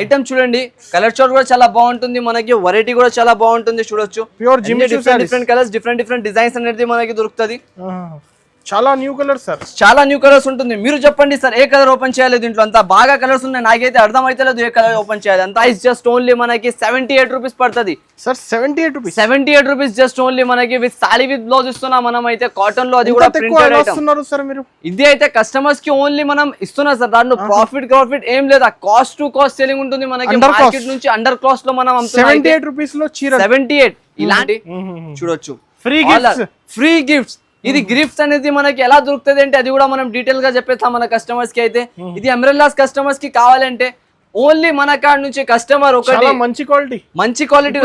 Item చూడండి, colour chart కూడా చాలా బాగుంటుంది, మనకి వెరైటీ కూడా చాలా బాగుంటుంది. చూడొచ్చు pure gym different colours, different designs అనేది మనకి దొరుకుతుంది. చాలా న్యూ కలర్స్ సార్, చాలా న్యూ కలర్స్ ఉంటుంది. మీరు చెప్పండి సార్, ఏ కలర్ ఓపెన్ చేయాలి? దీంట్లో అంతా బాగా కలర్స్ ఉన్నాయి, నాకైతే అర్థం అయితే లేదు ఏ కలర్ ఓపెన్ చేయాలి. అంతా ఇస్ జస్ట్ ఓన్లీ మనకి 78 రూపీస్ పడుతుంది sir. 78 rupees, 78 rupees just only మనకి విత్ సారీ విత్ బ్లౌజ్ ఇస్తున్నాం మనం అయితే, కాటన్ లో, అది కూడా ప్రింటెడ్ ఐటమ్ సార్. మీరు ఇది అయితే కస్టమర్స్ కి ఓన్లీ మనం ఇస్తున్నాం సార్, దాంట్లో ప్రాఫిట్ ఏం లేదు, కాస్ట్ టు కాస్ట్ సెల్లింగ్ ఉంటుంది మనకి. మార్కెట్ నుంచి అండర్ కాస్ట్ లో మనం 78 రూపీస్ లో చీర 78 ఇలాంటి చూడొచ్చు. ఫ్రీ గిఫ్ట్స్, ఇది గిఫ్ట్స్ అనేది మనకి ఎలా దొరుకుతుంది అంటే అది కూడా మనం డీటెయిల్ గా చెప్పేస్తాం మన కస్టమర్స్ కి. అయితే ఇది అంబ్రెల్లాస్ కస్టమర్స్ కి కావాలంటే ఓన్లీ మన కాడ నుంచి కస్టమర్ ఒకటి మంచి క్వాలిటీ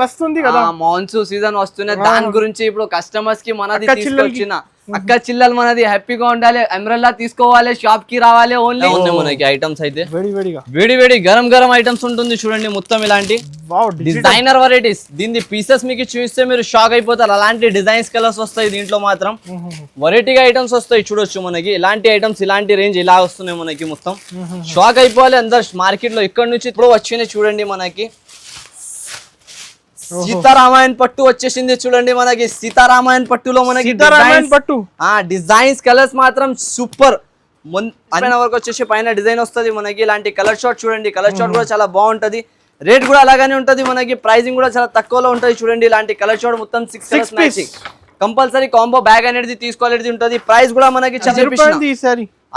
వస్తుంది కదా, మాన్సూన్ సీజన్ వస్తుంది, దాని గురించి ఇప్పుడు కస్టమర్స్ కి మనది తీసుకొచ్చిన అక్క చిల్లలు మనది హ్యాపీగా ఉండాలి, అంబ్రెల్లా తీసుకోవాలి, షాప్ కి రావాలి. ఓన్లీ మనకి ఐటమ్స్ అయితే వేడి గరం ఐటమ్స్ ఉంటుంది. చూడండి మొత్తం ఇలాంటి డిజైనర్ వెరైటీస్, దీని పీసెస్ మీకు చూస్తే మీరు షాక్ అయిపోతారు. అలాంటి డిజైన్స్ కలర్స్ వస్తాయి దీంట్లో మాత్రం, వెరైటీగా ఐటమ్స్ వస్తాయి. చూడొచ్చు మనకి ఇలాంటి ఐటమ్స్, ఇలాంటి రేంజ్ ఇలా వస్తున్నాయి మనకి, మొత్తం షాక్ అయిపోవాలి అందరు మార్కెట్ లో. ఇక్కడ నుంచి ఇప్పుడు వచ్చినాయి చూడండి మనకి సీతారామాయణ పట్టు వచ్చేసింది. చూడండి మనకి సీతారామాయణ పట్టులో మనకి డిజైన్స్ కలర్స్ మాత్రం సూపర్. వరకు వచ్చేసి పైన డిజైన్ వస్తుంది మనకి. ఇలాంటి కలర్ షార్ట్ చూడండి, కలర్ షార్ట్ కూడా చాలా బాగుంటది, రేట్ కూడా అలాగానే ఉంటది మనకి, ప్రైసింగ్ కూడా చాలా తక్కువలో ఉంటది. చూడండి ఇలాంటి కలర్ షార్ట్ మొత్తం 6 colours matching, compulsory combo bag అనేది తీసుకోవాలి ఉంటది. ప్రైస్ కూడా మనకి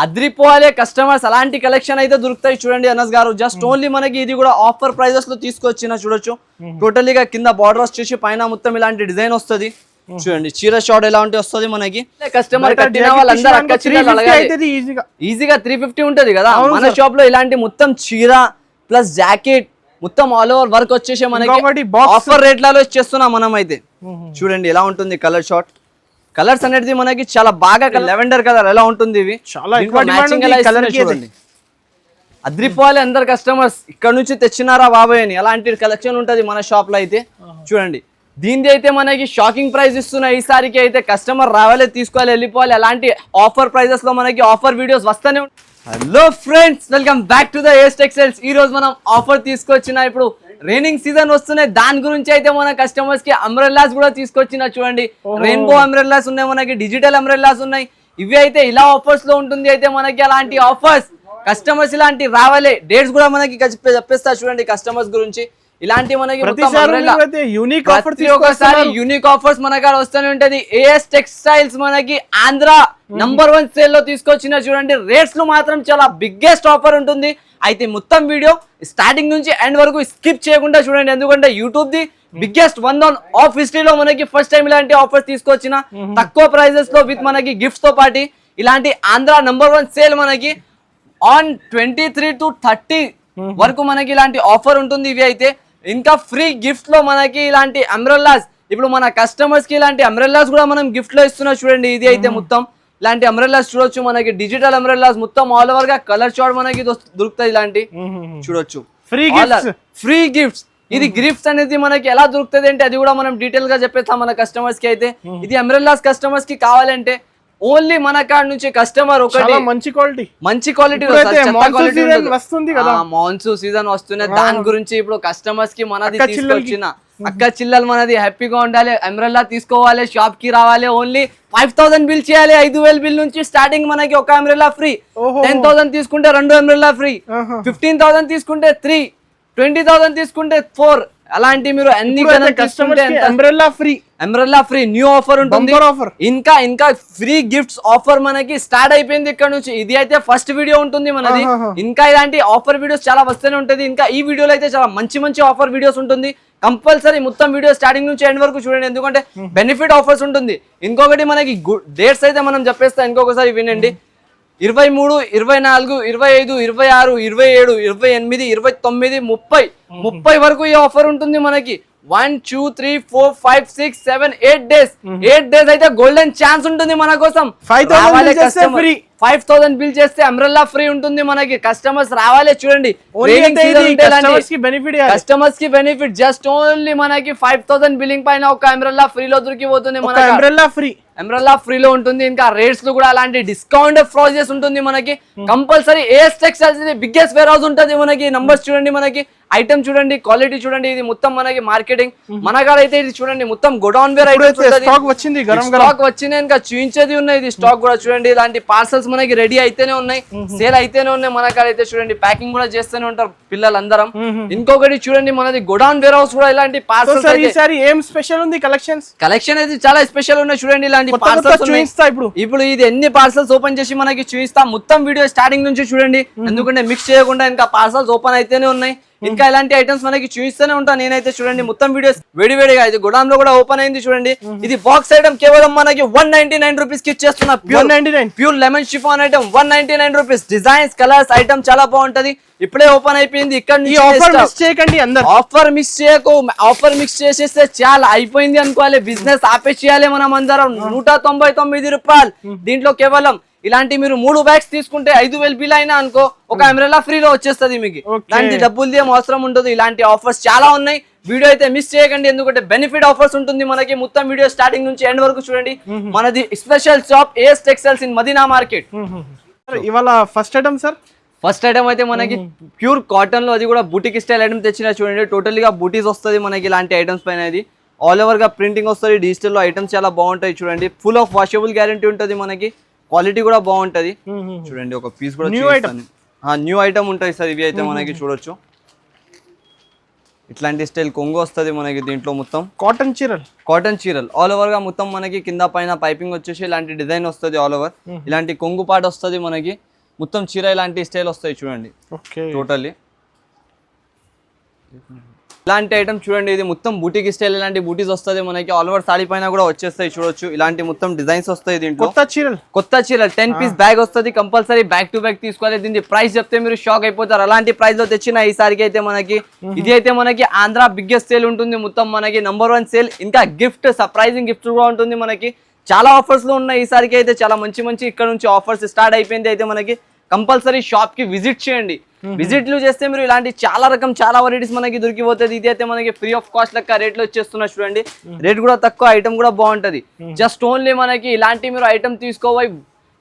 అద్రిపోవాలి కస్టమర్స్, అలాంటి కలెక్షన్ అయితే దొరుకుతాయి. చూడండి అనస్ గారు, జస్ట్ ఓన్లీ మనకి ఇది కూడా ఆఫర్ ప్రైజెస్ లో తీసుకొచ్చిన. చూడొచ్చు టోటలీగా కింద బార్డర్ వచ్చేసి పైన మొత్తం ఇలాంటి డిజైన్ వస్తుంది. చూడండి చీర షార్ట్ ఎలా ఉంటే వస్తుంది మనకి. కస్టమర్ కట్టిన వాళ్ళందరూ ఈజీగా 350 ఉంటది కదా మన షాప్ లో. ఇలాంటి మొత్తం చీర ప్లస్ జాకెట్ మొత్తం ఆల్ ఓవర్ వర్క్ వచ్చేసి మనకి ఆఫర్ రేట్లలో ఇచ్చేస్తున్నాం మనం అయితే. చూడండి ఎలా ఉంటుంది కలర్ షార్ట్, కలర్స్ అనేది మనకి చాలా బాగా లెవెండర్ కలర్ ఎలా ఉంటుంది, ఇవి చూడండి అద్రిపోవాలి అందరు కస్టమర్స్. ఇక్కడ నుంచి తెచ్చినారా బాబాయ్ అని అలాంటి కలెక్షన్ ఉంటది మన షాప్ లో అయితే. చూడండి దీనిది అయితే మనకి షాకింగ్ ప్రైస్ ఇస్తున్నా ఈసారికి అయితే, కస్టమర్ రావాలి తీసుకోవాలి వెళ్ళిపోవాలి. అలాంటి ఆఫర్ ప్రైజెస్ లో మనకి ఆఫర్ వీడియోస్ వస్తానే ఉంటాయి. Hello friends, welcome back to the Ace textiles. ఈ రోజు మనం ఆఫర్ తీసుకొచ్చిన, ఇప్పుడు రైనింగ్ సీజన్ వస్తున్నాయి, దాని గురించి అయితే మన కస్టమర్స్ కి అంబ్రెల్లాస్ కూడా తీసుకొచ్చిన. చూడండి రెయిన్బో అంబ్రెల్లాస్ ఉన్నాయి మనకి, డిజిటల్ అంబ్రెల్లాస్ ఉన్నాయి. ఇవి అయితే ఇలా ఆఫర్స్ లో ఉంటుంది అయితే మనకి. అలాంటి ఆఫర్స్ కస్టమర్స్ ఇలాంటి రావాలి, డేట్స్ కూడా మనకి చెప్పేస్తా. చూడండి కస్టమర్స్ గురించి ఇలాంటి మనకి యూనిక్ ఆఫర్స్ మన కాడ వస్తూనే ఉంటది. ఏఎస్ టెక్స్టైల్స్ మనకి ఆంధ్ర #1 సేల్ లో తీసుకొచ్చిన. చూడండి రేట్స్ లో మాత్రం చాలా బిగ్గెస్ట్ ఆఫర్ ఉంటుంది. అయితే మొత్తం వీడియో స్టార్టింగ్ నుంచి ఎండ్ వరకు స్కిప్ చేయకుండా చూడండి, ఎందుకంటే యూట్యూబ్ ది బిగ్గెస్ట్ 1 ఆఫ్ హిస్టరీలో మనకి ఫస్ట్ టైం ఇలాంటి ఆఫర్స్ తీసుకొచ్చిన, తక్కువ ప్రైజెస్ లో విత్ మనకి గిఫ్ట్స్ తో పాటు. ఇలాంటి ఆంధ్ర #1 సేల్ మనకి ఆన్ 23 to 30 వరకు మనకి ఇలాంటి ఆఫర్ ఉంటుంది. ఇవి అయితే ఇంకా ఫ్రీ గిఫ్ట్ లో మనకి ఇలాంటి అంబ్రెల్లాస్, ఇప్పుడు మన కస్టమర్స్ కి ఇలాంటి అంబ్రెల్లాస్ కూడా మనం గిఫ్ట్ లో ఇస్తున్నాం. చూడండి ఇది అయితే మొత్తం ఇలాంటి అంబ్రెల్లాస్ చూడొచ్చు మనకి, డిజిటల్ అంబ్రెల్లాస్ మొత్తం ఆల్ ఓవర్ గా కలర్ చార్ట్ మనకి దొరుకుతాయి. ఇలాంటి చూడొచ్చు ఫ్రీ గిఫ్ట్స్. ఇది గిఫ్ట్స్ అనేది మనకి ఎలా దొరుకుతుంది అంటే అది కూడా మనం డీటెయిల్ గా చెప్పేస్తాం మన కస్టమర్స్ కి. అయితే ఇది అంబ్రెల్లాస్ కస్టమర్స్ కి కావాలంటే ఓన్లీ మన కాడ నుంచి కస్టమర్ ఒకటి మంచి క్వాలిటీ వస్తుంది కదా, మాన్సూన్ సీజన్ వస్తుంది, దాని గురించి ఇప్పుడు కస్టమర్స్ కి మనది తీసుకొచ్చిన. అక్క చిల్లలు మనది హ్యాపీగా ఉండాలి, అంబ్రెల్లా తీసుకోవాలి, షాప్ కి రావాలి. ఓన్లీ 5000 బిల్ చేయాలి, 5000 బిల్ నుంచి స్టార్టింగ్ మనకి ఒక అంబ్రెల్లా ఫ్రీ. 10,000 తీసుకుంటే 2 అంబ్రెల్లా ఫ్రీ, 15,000 తీసుకుంటే 3, 20,000 తీసుకుంటే 4. అలాంటి మీరు అన్ని అంబ్రెల్లా ఫ్రీ న్యూ ఆఫర్ ఉంటుంది. ఇంకా ఫ్రీ గిఫ్ట్స్ ఆఫర్ మనకి స్టార్ట్ అయిపోయింది ఇక్కడ నుంచి. ఇది అయితే ఫస్ట్ వీడియో ఉంటుంది మనది. ఇంకా ఇలాంటి ఆఫర్ వీడియోస్ చాలా వస్తూనే ఉంటుంది. ఇంకా ఈ వీడియోలో అయితే చాలా మంచి ఆఫర్ వీడియోస్ ఉంటుంది. కంపల్సరీ మొత్తం వీడియో స్టార్టింగ్ నుంచి ఎండ్ వరకు చూడండి, ఎందుకంటే బెనిఫిట్ ఆఫర్స్ ఉంటుంది. ఇంకొకటి మనకి డేట్స్ అయితే మనం చెప్పేస్తా, ఇంకొకసారి వినండి. 23, 24, 25, 26, 27, 28, 29, 30 వరకు ఈ ఆఫర్ ఉంటుంది మనకి. 1, 2, 3, 4, 5, 6, 7, 8 డేస్. 8 డేస్ అయితే గోల్డెన్ ఛాన్స్ ఉంటుంది మన కోసం. 5,000 5000 బిల్ చేస్తే అంబ్రెల్లా ఫ్రీ ఉంటుంది మనకి. కస్టమర్స్ రావాలి చూడండి, కస్టమర్స్ కి బెనిఫిట్ జస్ట్ ఓన్లీ మనకి 5000 బిల్లింగ్ పైన ఒక అంబ్రెల్లా ఫ్రీలో దొరికిపోతుంది మనకి. అంబ్రెల్లా ఫ్రీలో ఉంటుంది. ఇంకా రేట్స్ లో కూడా అలాంటి డిస్కౌంట్ ప్రాసెస్ ఉంటుంది మనకి. Compulsory A S textiles biggest warehouse ఉంటుంది మనకి. నంబర్స్ చూడండి, మనకి ఐటమ్ చూడండి, క్వాలిటీ చూడండి. ఇది మొత్తం మనకి మార్కెటింగ్ మన కాడ అయితే ఇది చూడండి మొత్తం గోడౌన్ వేర్ స్టాక్ వచ్చింది, స్టాక్ వచ్చింది ఇంకా చూపించేది ఉన్నాయి. ఇది స్టాక్ కూడా చూడండి, ఇలాంటి పార్సల్స్ మనకి రెడీ అయితేనే ఉన్నాయి, సేల్ అయితేనే ఉన్నాయి మన కాడ అయితే. చూడండి ప్యాకింగ్ కూడా చేస్తూనే ఉంటారు పిల్లలందరం. ఇంకొకటి చూడండి, మనది గోడౌన్ వేర్ హౌస్ కూడా ఇలాంటి పార్సల్స్. ఏం స్పెషల్ ఉంది కలెక్షన్ అయితే చాలా స్పెషల్ ఉన్నాయి చూడండి. ఇలాంటి ఇప్పుడు ఇది ఎన్ని పార్సల్స్ ఓపెన్ చేసి మనకి చూపిస్తా. మొత్తం వీడియో స్టార్టింగ్ నుంచి చూడండి, ఎందుకంటే మిక్స్ చేయకుండా ఇంకా పార్సల్స్ ఓపెన్ అయితేనే ఉన్నాయి. ఇంకా ఇలాంటి ఐటమ్స్ మనకి చూపిస్తూనే ఉంటాను నేనైతే. చూడండి మొత్తం వీడియోస్ వేడివేడిగా ఇది గోడౌన్ లో కూడా ఓపెన్ అయింది చూడండి. ఇది బాక్స్ ఐటమ్ కేవలం మనకి 199 రూపీస్ కి ఇచ్చేస్తున్నా. Pure lemon chiffon item 199 rupees. Designs, colours, item చాలా బాగుంటది. ఇప్పుడే ఓపెన్ అయిపోయింది. ఇక్కడ నుంచి ఆఫర్ మిస్ చేయకు. ఆఫర్ మిస్ చేసేస్తే చాలా అయిపోయింది అనుకోవాలి, బిజినెస్ ఆపేసేయాలి మనం అందరం. 199 రూపాయలు. దీంట్లో కేవలం ఇలాంటి మీరు 3 బ్యాగ్స్ తీసుకుంటే 5000 బిల్ అయినా అనుకో, ఒక అంబ్రెల్లా ఫ్రీలో వచ్చేస్తుంది మీకు. దానికి డబ్బులు తీయం అవసరం ఉండదు. ఇలాంటి ఆఫర్స్ చాలా ఉన్నాయి. వీడియో అయితే మిస్ చేయకండి, ఎందుకంటే బెనిఫిట్ ఆఫర్స్ ఉంటుంది మనకి. మొత్తం వీడియో స్టార్టింగ్ నుంచి ఎండ్ వరకు చూడండి. మనది special shop AS textiles in Madina market. ఇవాళ first item sir, first item అయితే మనకి ప్యూర్ కాటన్ లో, అది కూడా బూటిక్ స్టైల్ ఐటమ్ తెచ్చిన చూడండి. టోటల్ గా బూటీస్ వస్తుంది మనకి ఇలాంటి ఐటమ్స్ పైన. ఇది ఆల్ ఓవర్ గా ప్రింటింగ్ వస్తుంది. డిజిటల్ లో ఐటమ్స్ చాలా బాగుంటాయి చూడండి. ఫుల్ ఆఫ్ వాషబుల్ గ్యారంటీ ఉంటుంది మనకి. క్వాలిటీ కూడా బాగుంటది చూడండి. ఒక పీస్ కూడా న్యూ ఐటమ్ ఉంటుంది సార్. ఇవి అయితే మనకి చూడొచ్చు. ఇట్లాంటి స్టైల్ కొంగు వస్తుంది మనకి. దీంట్లో మొత్తం కాటన్ చీరలు ఆల్ ఓవర్ గా మొత్తం మనకి. కింద పైన పైపింగ్ వచ్చేసి ఇలాంటి డిజైన్ వస్తుంది ఆల్ ఓవర్. ఇలాంటి కొంగు పాట వస్తుంది మనకి. మొత్తం చీర ఇలాంటి స్టైల్ వస్తాయి చూడండి. టోటల్లీ ఇలాంటి ఐటమ్ చూడండి. ఇది మొత్తం బూటిక్ స్టైల్, ఇలాంటి బూటీస్ వస్తుంది మనకి. ఆల్ ఓవర్ సారీ పైన కూడా వచ్చేస్తాయి చూడొచ్చు. ఇలాంటి మొత్తం డిజైన్స్ వస్తాయి దీంట్లో. కొత్త చీరలు 10 పీస్ బ్యాగ్ వస్తుంది. కంపల్సరీ బ్యాక్ టు బ్యాక్ తీసుకోవాలి. దీని ప్రైస్ చెప్తే మీరు షాక్ అయిపోతారు. అలాంటి ప్రైస్ లో తెచ్చిన ఈసారికి అయితే మనకి. ఇది అయితే మనకి ఆంధ్ర బిగ్గెస్ట్ సేల్ ఉంటుంది మొత్తం మనకి. Number 1 sale. ఇంకా గిఫ్ట్, సర్ప్రైజింగ్ గిఫ్ట్ కూడా ఉంటుంది మనకి. చాలా ఆఫర్స్ లో ఉన్నాయి ఈసారికి అయితే. చాలా మంచి ఇక్కడ నుంచి ఆఫర్స్ స్టార్ట్ అయిపోయింది అయితే మనకి. కంపల్సరీ షాప్ కి విజిట్ చేయండి. విజిట్లు చేస్తే మీరు ఇలాంటి చాలా వెరైటీస్ మనకి దొరికిపోతుంది. ఇది అయితే మనకి ఫ్రీ ఆఫ్ కాస్ట్ లెక్క రేట్లో వచ్చేస్తున్నా చూడండి. రేట్ కూడా తక్కువ, ఐటమ్ కూడా బాగుంటది. జస్ట్ ఓన్లీ మనకి ఇలాంటి మీరు ఐటమ్ తీసుకోవాలి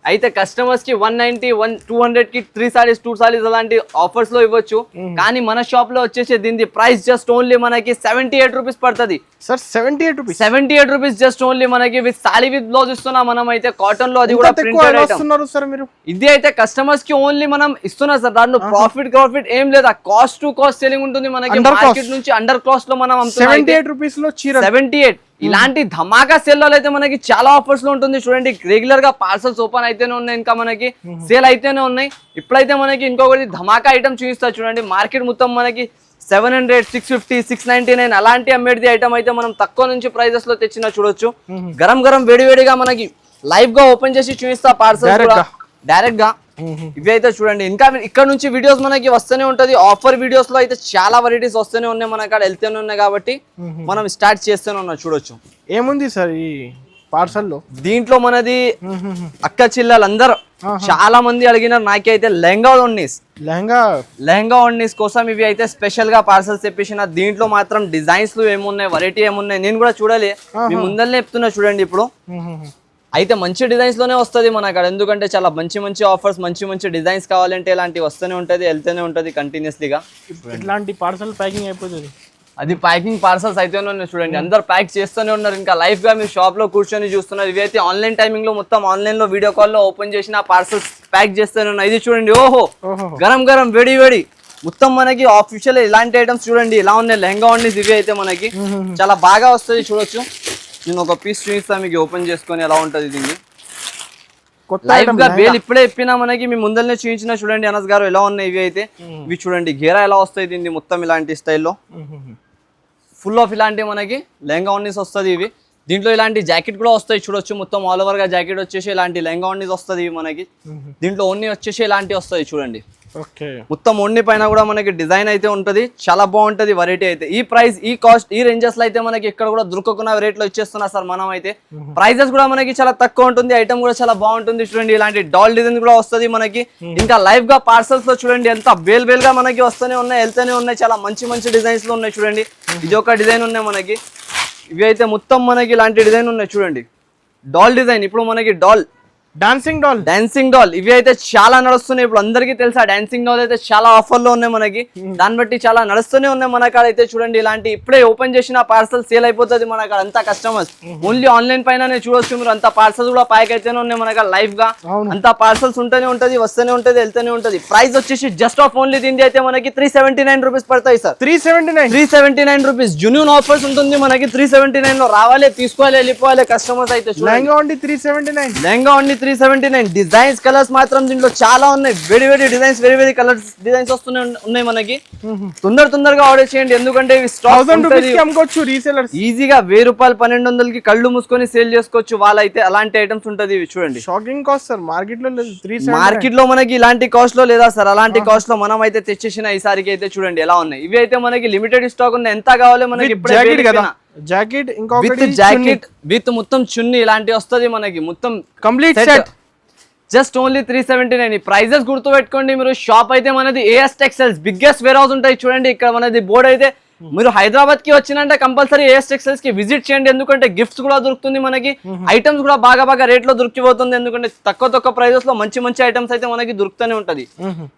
అయితే కస్టమర్స్ కి 190, 200 కి 3 సారీస్ 2 సారీస్ అలాంటి ఆఫర్స్ లో ఇవ్వచ్చు. కానీ మన షాప్ లో వచ్చేసి దీని ప్రైస్ జస్ట్ ఓన్లీ మనకి 78 రూపీస్ పడుతుంది సార్. 78 రూపీస్ జస్ట్ ఓన్లీ మనకి. విత్ సారీ విత్ బ్లౌజ్ ఇస్తున్నా మనం అయితే కాటన్ లో. అది కూడా ప్రింటెడ్ ఐటమ్. ఇది అయితే కస్టమర్స్ కి ఓన్లీ మనం ఇస్తున్నా సార్. దాంట్లో ప్రాఫిట్ ఏం లేదా. కాస్ట్ టు కాస్ట్ సెల్లింగ్ ఉంటుంది మనకి. మార్కెట్ నుంచి అండర్ కాస్ట్ లో మనం 78 రూపీస్ లో చీర. 78. ఇలాంటి ధమాకా సేల్ లో అయితే మనకి చాలా ఆఫర్స్ లో ఉంటుంది చూడండి. రెగ్యులర్ గా పార్సల్స్ ఓపెన్ అయితేనే ఉన్నాయి, ఇంకా మనకి సేల్ అయితేనే ఉన్నాయి. ఇప్పుడైతే మనకి ఇంకొకటి ధమాకా ఐటమ్ చూపిస్తా చూడండి. మార్కెట్ మొత్తం మనకి 700, 650, 699 అలాంటి అమ్మేది ఐటమ్ అయితే మనం తక్కువ నుంచి ప్రైజెస్ లో తెచ్చినా చూడొచ్చు. గరం వేడివేడిగా మనకి లైవ్ గా ఓపెన్ చేసి చూపిస్తా పార్సల్ డైరెక్ట్ గా. ఇవి అయితే చూడండి. ఇంకా ఇక్కడ నుంచి వీడియోస్ మనకి వస్తూనే ఉంటది. ఆఫర్ వీడియోస్ లో అయితే చాలా వెరైటీస్ వస్తూనే ఉన్నాయి మన కాడ, వెళ్తూనే ఉన్నాయి కాబట్టి మనం స్టార్ట్ చేస్తూనే ఉన్నాం చూడొచ్చు. ఏముంది సార్ ఈ పార్సల్ లో? దీంట్లో మనది అక్క చెల్లెలందరూ చాలా మంది అడిగినారు. నాకైతే లెహంగా ఓన్నీస్ కోసం ఇవి అయితే స్పెషల్ గా పార్సల్స్ తెప్పించిన. దీంట్లో మాత్రం డిజైన్స్ ఏమున్నాయి, వెరైటీ ఏమున్నాయి నేను కూడా చూడాలి. మీ ముందరనే చెప్తున్నా చూడండి. ఇప్పుడు అయితే మంచి డిజైన్స్ లోనే వస్తుంది మన కాడ. ఎందుకంటే చాలా మంచి ఆఫర్స్, మంచి డిజైన్స్ కావాలంటే ఇలాంటివి వస్తూనే ఉంటది, వెళ్తూనే ఉంటది కంటిన్యూస్లీగా. ఇట్లాంటి పార్సల్ ప్యాకింగ్ అయిపోతుంది. అది ప్యాకింగ్ పార్సల్స్ అయితేనే ఉన్నాయి చూడండి. అందరు ప్యాక్ చేస్తూనే ఉన్నారు. ఇంకా లైవ్ గా మీరు షాప్ లో కూర్చొని చూస్తున్నారు. ఇవి అయితే ఆన్లైన్ టైమింగ్ లో మొత్తం ఆన్లైన్ లో వీడియో కాల్ లో ఓపెన్ చేసిన పార్సల్స్ ప్యాక్ చేస్తూనే ఉన్నాయి. ఇది చూడండి. ఓహో గరం వేడి మొత్తం మనకి ఆఫీషియల్ ఇలాంటి ఐటమ్స్ చూడండి ఇలా ఉన్నాయి. లెహంగా ఓన్నీస్ ఇవి అయితే మనకి చాలా బాగా వస్తుంది చూడొచ్చు. నేను ఒక పీస్ చూపిస్తాను మీకు ఓపెన్ చేసుకొని ఎలా ఉంటది. దీన్ని లైవ్ గా బేల్ ఇప్పుడే ఇప్పినా మనకి. మీ ముందరనే చూపించిన చూడండి అనస్ గారు ఎలా ఉన్నాయి ఇవి అయితే. ఇవి చూడండి గేరా ఎలా వస్తాయి. దీన్ని మొత్తం ఇలాంటి స్టైల్లో ఫుల్ ఆఫ్ ఇలాంటి మనకి లెహంగా ఓన్నీస్ వస్తుంది. ఇవి దీంట్లో ఇలాంటి జాకెట్ కూడా వస్తాయి చూడొచ్చు, మొత్తం ఆల్ ఓవర్ గా జాకెట్ వచ్చేసి ఇలాంటి లెహంగా ఓన్లీస్ వస్తుంది మనకి. దీంట్లో ఓన్లీ వచ్చేసి ఇలాంటి వస్తాయి చూడండి, ఓకే. మొత్తం ఓన్లీ పైన కూడా మనకి డిజైన్ అయితే ఉంటది, చాలా బాగుంటది వెరైటీ అయితే. ఈ ప్రైస్, ఈ కాస్ట్, ఈ రేంజెస్ లో అయితే మనకి ఇక్కడ కూడా దొరకకున్న రేట్ లో ఇచ్చేస్తున్నా సార్ మనం అయితే. ప్రైజెస్ కూడా మనకి చాలా తక్కువ ఉంటుంది, ఐటమ్ కూడా చాలా బాగుంటుంది చూడండి. ఇలాంటి డాల్ డిజైన్ కూడా వస్తుంది మనకి. ఇంకా లైవ్ గా పార్సల్స్ లో చూడండి ఎంత బేల్ గా మనకి వస్తూనే ఉన్నాయి, వెళ్తూనే ఉన్నాయి. చాలా మంచి మంచి డిజైన్స్ లో ఉన్నాయి చూడండి. ఇది ఒక డిజైన్ ఉన్నాయి మనకి, ఇవి అయితే మొత్తం మనకి ఇలాంటి డిజైన్ ఉన్నాయి చూడండి. డాల్ డిజైన్, ఇప్పుడు మనకి డాన్సింగ్ డాల్ ఇవి అయితే చాలా నడుస్తున్నాయి ఇప్పుడు, అందరికీ తెలుసా డాన్సింగ్ డాల్ అయితే చాలా ఆఫర్ లో ఉన్నాయి మనకి. దాన్ని బట్టి చాలా నడుస్తూనే ఉన్నాయి మన కాడ అయితే చూడండి. ఇలాంటి ఇప్పుడే ఓపెన్ చేసిన పార్సల్ సేల్ అయిపోతుంది మన కాడ. అంతా కస్టమర్స్ ఓన్లీ ఆన్లైన్ పైన చూడొచ్చు మీరు. అంత పార్సల్స్ కూడా ప్యాక్ అయితేనే ఉన్నాయి మన కాడ లైవ్ గా. అంత పార్సల్స్ ఉంటూనే ఉంటది, వస్తూనే ఉంటది, వెళ్తూనే ఉంటది. ప్రైస్ వచ్చేసి జస్ట్ ఆఫ్ ఓన్లీ దీనికి అయితే మనకి 379 రూపీస్ పడతాయి సార్. 379 రూపీస్ జెన్యూన్ ఆఫర్స్ ఉంటుంది మనకి. 379 లో రావాలి, తీసుకోవాలి, వెళ్ళిపోవాలి కస్టమర్స్ అయితే. లెహంగా ఓన్లీ 379. డిజైన్స్ కలర్స్ మాత్రం దీంట్లో చాలా ఉన్నాయి, వేడి డిజైన్స్, వేడి కలర్స్ డిజైన్స్ వస్తూనే ఉన్నాయి మనకి. తొందరగా ఆర్డర్ చేయండి, ఎందుకంటే ఈజీగా 1000 రూపాయలు 1200కి కళ్ళు మూసుకొని సేల్ చేసుకోవచ్చు వాళ్ళైతే. అలాంటి ఐటమ్స్ ఉంటది ఇవి చూడండి. షాకింగ్ కాస్ట్ సార్, మార్కెట్ లో మనకి ఇలాంటి కాస్ట్ లో లేదా సార్, అలాంటి కాస్ట్ లో మనం అయితే తెచ్చేసిన ఈసారికి అయితే చూడండి ఎలా ఉన్నాయి. ఇవి అయితే మనకి లిమిటెడ్ స్టాక్ ఉన్నాయి, ఎంత కావాలి మనకి జాకెట్ జాకెట్ విత్ మొత్తం చున్నీ ఇలాంటి వస్తుంది మనకి, మొత్తం complete set. Just only 379. Prices గుర్తు పెట్టుకోండి మీరు. షాప్ అయితే మనది AS textiles biggest warehouse ఉంటాయి చూడండి. ఇక్కడ మనది బోర్డ్ అయితే, మీరు హైదరాబాద్ కి వచ్చినంటే కంపల్సరీ AS టెక్స్టైల్స్ కి విజిట్ చేయండి, ఎందుకంటే గిఫ్ట్స్ కూడా దొరుకుతుంది మనకి. ఐటమ్స్ కూడా బాగా రేట్ లో దొరికిపోతుంది, ఎందుకంటే తక్కువ ప్రైజెస్ లో మంచి ఐటమ్స్ అయితే మనకి దొరుకుతూనే ఉంటది.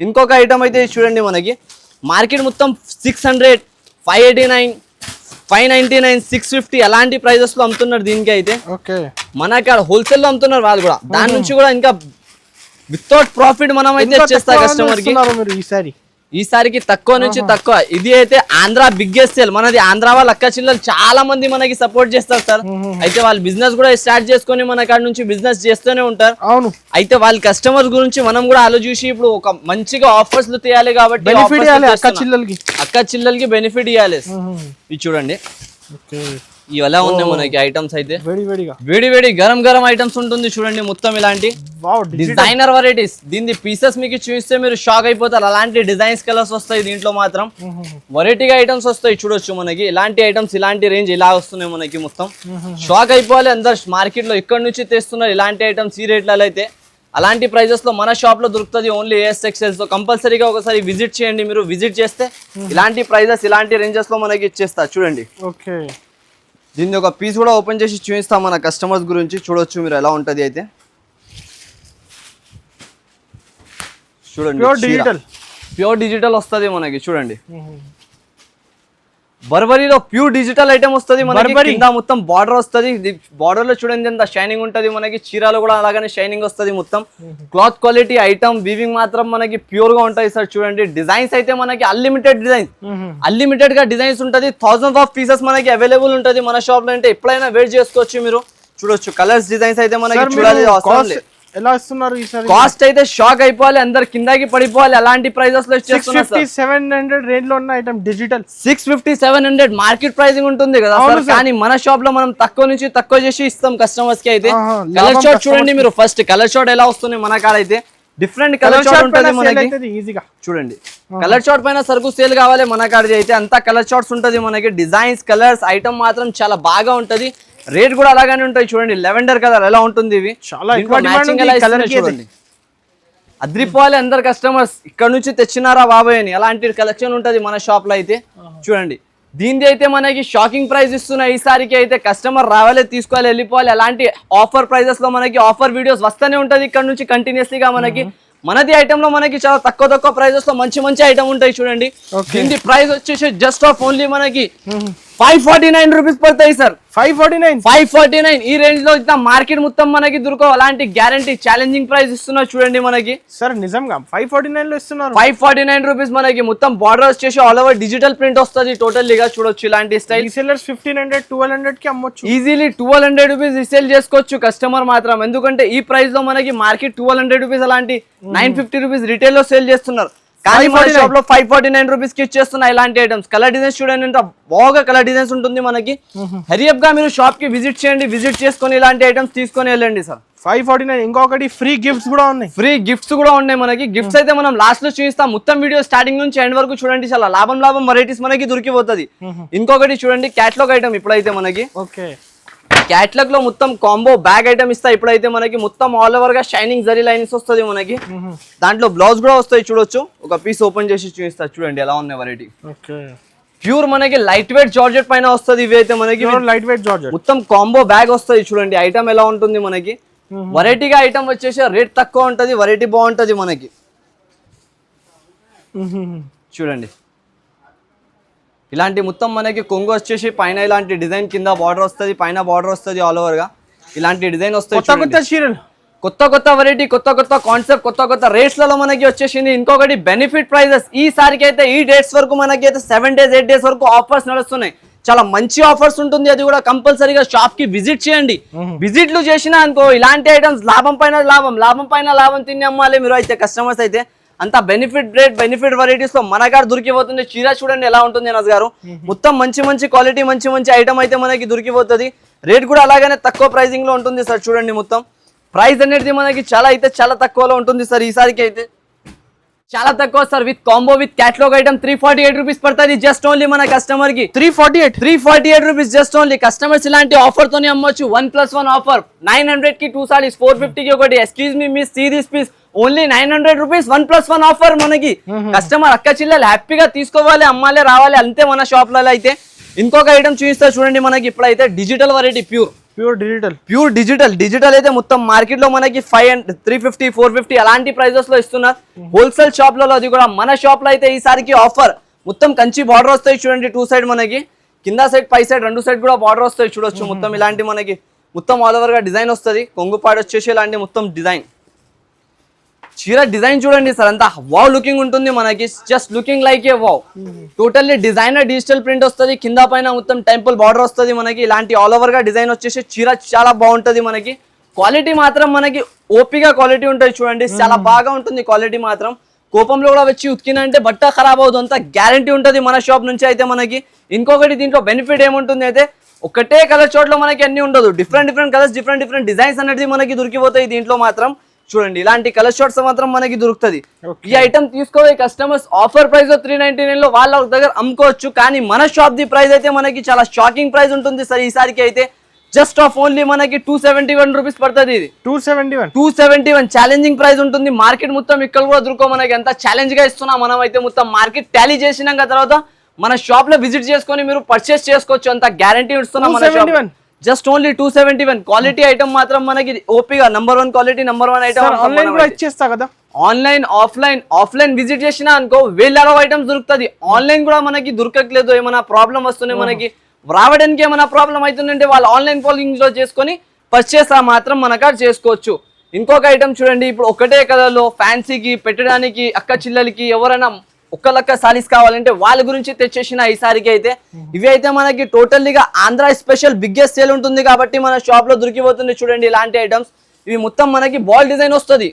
ఇంకొక ఐటమ్ అయితే చూడండి మనకి, మార్కెట్ మొత్తం 600, 589, 599, 650 అలాంటి ప్రైజెస్ లో అమ్ముతున్నారు దీనికి అయితే. మనకి హోల్సేల్ లో అమ్ముతున్నారు వాళ్ళు కూడా. దాని నుంచి కూడా ఇంకా వితౌట్ ప్రాఫిట్ మనం అయితే ఇచ్చేస్తా కస్టమర్ కి. ఈసారికి తక్కువ నుంచి తక్కువ. ఇది అయితే ఆంధ్ర బిగ్గెస్ట్ సేల్ మనది. ఆంధ్ర వాళ్ళ అక్క చిల్లలు చాలా మంది మనకి సపోర్ట్ చేస్తారు సార్. అయితే వాళ్ళు బిజినెస్ కూడా స్టార్ట్ చేసుకొని మన కాడ నుంచి బిజినెస్ చేస్తూనే ఉంటారు. అవును. అయితే వాళ్ళ కస్టమర్స్ గురించి మనం కూడా ఆలోచించి ఇప్పుడు ఒక మంచిగా ఆఫర్స్ తీయాలి కాబట్టి అక్క చిల్లలకి బెనిఫిట్ ఇవ్వాలి. ఇది చూడండి ఇవి ఎలా ఉన్నాయి మనకి ఐటమ్స్ అయితే, వేడి గరం ఐటమ్స్ ఉంటుంది చూడండి. మొత్తం ఇలాంటి డిజైనర్ వెరైటీస్. దీని పీసెస్ మీకు చూస్తే మీరు షాక్ అయిపోతారు, అలాంటి డిజైన్స్ కలర్స్ వస్తాయి దీంట్లో మాత్రం. వెరైటీగా ఐటమ్స్ వస్తాయి చూడొచ్చు మనకి. ఇలాంటి ఐటమ్స్, ఇలాంటి రేంజ్ ఇలా వస్తున్నాయి మనకి. మొత్తం షాక్ అయిపోవాలి అందరు. మార్కెట్ లో ఇక్కడ నుంచి తెస్తున్నారు ఇలాంటి ఐటమ్స్ ఈ రేట్లలో అయితే. అలాంటి ప్రైజెస్ లో మన షాప్ లో దొరుకుతుంది ఓన్లీ AS టెక్స్టైల్స్ లో. కంపల్సరీగా ఒకసారి విజిట్ చేయండి మీరు. విజిట్ చేస్తే ఇలాంటి ప్రైజెస్, ఇలాంటి రేంజెస్ లో మనకి ఇచ్చేస్తా చూడండి. దీన్ని ఒక పీస్ కూడా ఓపెన్ చేసి చూపిస్తాం మన కస్టమర్స్ గురించి, చూడొచ్చు మీరు ఎలా ఉంటది అయితే. చూడండి ప్యూర్ డిజిటల్ వస్తుంది మనకి చూడండి. బర్బరీలో ప్యూర్ డిజిటల్ ఐటమ్ వస్తుంది మనకి. కింద మొత్తం బార్డర్ వస్తుంది. బార్డర్ లో చూడండి ఎంత షైనింగ్ ఉంటది మనకి. చీరలు కూడా అలాగనే షైనింగ్ వస్తుంది మొత్తం. క్లాత్ క్వాలిటీ ఐటమ్, వీవింగ్ మాత్రం మనకి ప్యూర్ గా ఉంటాయి సార్ చూడండి. డిజైన్స్ అయితే మనకి అన్లిమిటెడ్ గా డిజైన్స్ ఉంటది. థౌసండ్స్ ఆఫ్ పీసెస్ మనకి అవైలబుల్ ఉంటది మన షాప్ లో. అంటే ఎప్పుడైనా వెయిట్ చేసుకోవచ్చు మీరు. చూడొచ్చు కలర్స్, డిజైన్స్ అయితే మనకి చూడాలి. ఎలా ఇస్తున్నారు ఈసారి? కాస్ట్ అయితే షాక్ అయిపోవాలి, అందరు కిందకి పడిపోవాలి. అలాంటి ప్రైజెస్ లో 650-700 రేంజ్ లో ఉన్న ఐటమ్ డిజిటల్. 650-700 మార్కెట్ ప్రైసింగ్ ఉంటుంది కదా సార్. కానీ మన షాప్ లో మనం తక్కువ నుంచి తక్కువ చేసి ఇస్తాం కస్టమర్స్ కి అయితే. కలర్ షార్ట్ చూడండి మీరు. ఫస్ట్ కలర్ షార్ట్ ఎలా వస్తుంది మన కాడ అయితే. డిఫరెంట్ కలర్ షార్ట్ ఉంటుంది మనకి. ఈజీగా చూడండి, కలర్ షార్ట్ పైన సరుకు సేల్ కావాలి మన కాడ అయితే. అంతా కలర్ షార్ట్స్ ఉంటది మనకి. డిజైన్స్, కలర్స్, ఐటమ్ మాత్రం చాలా బాగా ఉంటది. రేట్ కూడా అలాగానే ఉంటాయి చూడండి. లెవెండర్ కలర్ ఎలా ఉంటుంది, ఇవి చాలా చూడండి. అద్రిపోవాలి అందరు కస్టమర్స్. ఇక్కడ నుంచి తెచ్చినారా బాబాయ్ అని అలాంటి కలెక్షన్ ఉంటది మన షాప్ లో అయితే. చూడండి దీనిది అయితే మనకి షాకింగ్ ప్రైస్ ఇస్తున్నాయి ఈసారికి అయితే. కస్టమర్ రావాలి, తీసుకోవాలి, వెళ్ళిపోవాలి. అలాంటి ఆఫర్ ప్రైజెస్ లో మనకి ఆఫర్ వీడియోస్ వస్తూనే ఉంటది ఇక్కడ నుంచి కంటిన్యూస్లీగా మనకి. మనది ఐటమ్ లో మనకి చాలా తక్కువ ప్రైజెస్ లో మంచి ఐటమ్ ఉంటాయి చూడండి. దీని ప్రైస్ వచ్చేసి జస్ట్ ఆఫ్ ఓన్లీ మనకి 549 రూపీస్ పడతాయి సార్. 549 ఈ రేంజ్ లో ఇట్లా మార్కెట్ మొత్తం మనకి దొరకవు. అలాంటి గ్యారంటీ ఛాలెంజింగ్ ప్రైస్ ఇస్తున్నారు చూడండి మనకి. సార్ నిజంగా 549 లో ఇస్తున్నారు. 549 రూపీస్ మనకి. మొత్తం బార్డర్ వచ్చేసి ఆల్ ఓవర్ డిజిటల్ ప్రింట్ వస్తుంది టోటల్ గా. చూడొచ్చు ఇలాంటి స్టైల్. రీసెల్లర్స్ 1500-1200 కి అమ్మొచ్చు ఈజీలీ. 1200 రూపీస్ రీసేల్ చేసుకోవచ్చు కస్టమర్ మాత్రం. ఎందుకంటే ఈ ప్రైస్ లో మనకి మార్కెట్ 1200 రూపీస్, అలాంటి 950 రూపీస్ రిటైల్ లో సేల్ చేస్తున్నారు. కానీ మన షాప్ లో 549 రూపీస్ కి ఇచ్చేస్తున్నాయి ఇలాంటి ఐటమ్స్. కలర్ డిజైన్స్ చూడండి ఎంత బాగా కలర్ డిజైన్స్ ఉంటుంది మనకి. హరియప్ గా మీరు షాప్ కి విజిట్ చేయండి, విజిట్ చేసుకొని ఇలాంటి ఐటమ్స్ తీసుకొని వెళ్ళండి సార్. 549. ఇంకొకటి ఫ్రీ గిఫ్ట్స్ కూడా ఉన్నాయి. ఫ్రీ గిఫ్ట్స్ కూడా ఉన్నాయి మనకి. గిఫ్ట్స్ అయితే మనం లాస్ట్ లో చూపిస్తాం. మొత్తం వీడియో స్టార్టింగ్ నుంచి ఎండ్ వరకు చూడండి. చాలా లాభం వెరైటీస్ మనకి దొరికిపోతుంది. ఇంకొకటి చూడండి క్యాట్లాగ్ ఐటమ్. ఇప్పుడైతే మనకి ఓకే క్యాట్లాగ్ లో మొత్తం కాంబో బ్యాగ్ ఐటమ్ ఇస్తా. ఇప్పుడైతే మనకి మొత్తం ఆల్ ఓవర్ గా షైనింగ్ జరీ లైన్స్ వస్తుంది మనకి. దాంట్లో బ్లౌజ్ కూడా వస్తాయి చూడొచ్చు. ఒక పీస్ ఓపెన్ చేసి చూపిస్తా చూడండి ఎలా ఉన్నాయి వెరైటీ. ప్యూర్ మనకి లైట్ వెయిట్ జార్జెట్ పైన వస్తుంది. ఇవి అయితే మనకి లైట్ వెయిట్ జార్జెట్ మొత్తం కాంబో బ్యాగ్ వస్తుంది చూడండి. ఐటమ్ ఎలా ఉంటుంది మనకి. వెరైటీగా ఐటమ్ వచ్చేసి రేట్ తక్కువ ఉంటది, వెరైటీ బాగుంటది మనకి. చూడండి ఇలాంటి మొత్తం మనకి కొంగు వచ్చేసి పైన ఇలాంటి డిజైన్, కింద బార్డర్ వస్తుంది, పైన బార్డర్ వస్తుంది ఆల్ ఓవర్ గా. ఇలాంటి డిజైన్ వస్తాయి. కొత్త వెరైటీ, కొత్త కాన్సెప్ట్, కొత్త రేట్స్ లలో మనకి వచ్చేసింది. ఇంకొకటి బెనిఫిట్ ప్రైజెస్. ఈసారికి అయితే ఈ డేట్స్ వరకు మనకి అయితే 7 days 8 days వరకు ఆఫర్స్ నడుస్తున్నాయి. చాలా మంచి ఆఫర్స్ ఉంటుంది. అది కూడా కంపల్సరీగా షాప్ కి విజిట్ చేయండి. విజిట్లు చేసినా అనుకో ఇలాంటి ఐటమ్స్ లాభం పైన లాభం తిని అమ్మాలి మీరు అయితే కస్టమర్స్ అయితే. అంత బెనిఫిట్ రేట్, బెనిఫిట్ వెరైటీస్ లో మన కాడ దొరికిపోతుంది. చీర చూడండి ఎలా ఉంటుంది నజ్ గారు. మొత్తం మంచి క్వాలిటీ, మంచి ఐటమ్ అయితే మనకి దొరికిపోతుంది. రేట్ కూడా అలాగనే తక్కువ ప్రైసింగ్ లో ఉంటుంది సార్. చూడండి మొత్తం ప్రైస్ అనేది మనకి చాలా తక్కువలో ఉంటుంది సార్. ఈసారికి అయితే చాలా తక్కువ sir. With combo with catalogue item 348 rupees పడుతుంది జస్ట్ ఓన్లీ మన కస్టమర్ కి. 348 రూపీస్ జస్ట్ ఓన్లీ. కస్టమర్స్ ఇలాంటి ఆఫర్ తోనే అమ్మొచ్చు. 1+1 ఆఫర్. 900 కి 2 సారీస్, 450 కి ఒకటి. Excuse me miss, see this piece only 900 rupees. 1+1 offer మనకి. కస్టమర్ అక్క చిల్లలు హ్యాపీగా తీసుకోవాలి, అమ్మాలే రావాలి అంతే మన షాప్ లలో అయితే. ఇంకొక ఐటమ్ చూపిస్తా చూడండి మనకి. ఇప్పుడైతే డిజిటల్ వెరైటీ ప్యూర్ డిజిటల్ అయితే మొత్తం మార్కెట్ లో మనకి 350 450 అలాంటి ప్రైజెస్ లో ఇస్తున్నారు హోల్సేల్ షాప్ లలో. అది కూడా మన షాప్ లో అయితే ఈసారికి ఆఫర్. మొత్తం కంచి బార్డర్ వస్తాయి చూడండి. 2 సైడ్ మనకి, కింద సైడ్ పై సైడ్ 2 సైడ్ కూడా బార్డర్ వస్తాయి చూడొచ్చు. మొత్తం ఇలాంటి మనకి మొత్తం ఆల్ ఓవర్ గా డిజైన్ వస్తుంది. కొంగుపాడు వచ్చేసి ఇలాంటి మొత్తం డిజైన్. చీర డిజైన్ చూడండి సార్, అంతా వావ్ లుకింగ్ ఉంటుంది మనకి. జస్ట్ లుకింగ్ లైక్ ఏ wow. Totally designer digital print వస్తుంది. కింద పైన మొత్తం టెంపుల్ బార్డర్ వస్తుంది మనకి. ఇలాంటి ఆల్ ఓవర్ గా డిజైన్ వచ్చేసి చీర చాలా బాగుంటది మనకి. క్వాలిటీ మాత్రం మనకి ఓపిగా క్వాలిటీ ఉంటుంది చూడండి. చాలా బాగా ఉంటుంది క్వాలిటీ మాత్రం. కోపంలో కూడా వచ్చి ఉతికినంటే బట్ట ఖరాబ్ అవుతుంది, అంత గ్యారంటీ ఉంటుంది మన షాప్ నుంచి అయితే మనకి. ఇంకొకటి దీంట్లో బెనిఫిట్ ఏముంటుంది అయితే, ఒకటే కలర్ చోట్ల మనకి అన్ని ఉండదు. డిఫరెంట్ కలర్స్, డిఫరెంట్ డిజైన్స్ అనేది మనకి దొరికిపోతాయి దీంట్లో మాత్రం. చూడండి ఇలాంటి కలర్ షార్ట్స్ మాత్రం మనకి దొరుకుతుంది. ఈ ఐటమ్ తీసుకోవే కస్టమర్స్ ఆఫర్ ప్రైస్ 399 లో వాళ్ళ దగ్గర అమ్ముకోవచ్చు. కానీ మన షాప్ ది ప్రైస్ అయితే మనకి చాలా షాకింగ్ ప్రైస్ ఉంటుంది సార్. ఈసారికి అయితే జస్ట్ ఆఫ్ ఓన్లీ మనకి 271 రూపీస్ పడుతుంది. ఇది 271 ఛాలెంజింగ్ ప్రైస్ ఉంటుంది. మార్కెట్ మొత్తం ఇక్కడ కూడా దొరుకో మనకి. ఎంత ఛాలెంజ్ గా ఇస్తున్నాం మనం అయితే. మొత్తం మార్కెట్ టాలీ చేసినాక తర్వాత మన షాప్ లో విజిట్ చేసుకొని మీరు పర్చేస్ చేసుకోవచ్చు. అంత గ్యారంటీ ఇస్తున్నాం మన shop. Just only 271. Quality item మాత్రం మనకి ఓపీగా number 1 quality, number 1 item. Online offline visit చేసినా అనుకో వేలలో ఐటమ్స్ దొరుకుతుంది. ఆన్లైన్ కూడా మనకి దొరకట్లేదు. ఏమైనా ప్రాబ్లం వస్తున్నాయి మనకి, రావడానికి ఏమైనా ప్రాబ్లం అవుతుందంటే వాళ్ళు ఆన్లైన్ కాలింగ్ లో చేసుకొని పర్చేస్ మాత్రం మన కాడ చేసుకోవచ్చు. ఇంకొక ఐటమ్ చూడండి. ఇప్పుడు ఒకటే కలర్ లో ఫ్యాన్సీకి పెట్టడానికి, అక్క చిల్లలకి ఎవరైనా ఒక్క లక్క సారీస్ కావాలంటే వాళ్ళ గురించి తెచ్చేసిన ఈసారికి అయితే. ఇవి అయితే మనకి టోటల్లీగా ఆంధ్ర స్పెషల్ బిగ్గెస్ట్ సేల్ ఉంటుంది కాబట్టి మన షాప్ లో దొరికిపోతుంది. చూడండి ఇలాంటి ఐటమ్స్. ఇవి మొత్తం మనకి బాల్ డిజైన్ వస్తుంది.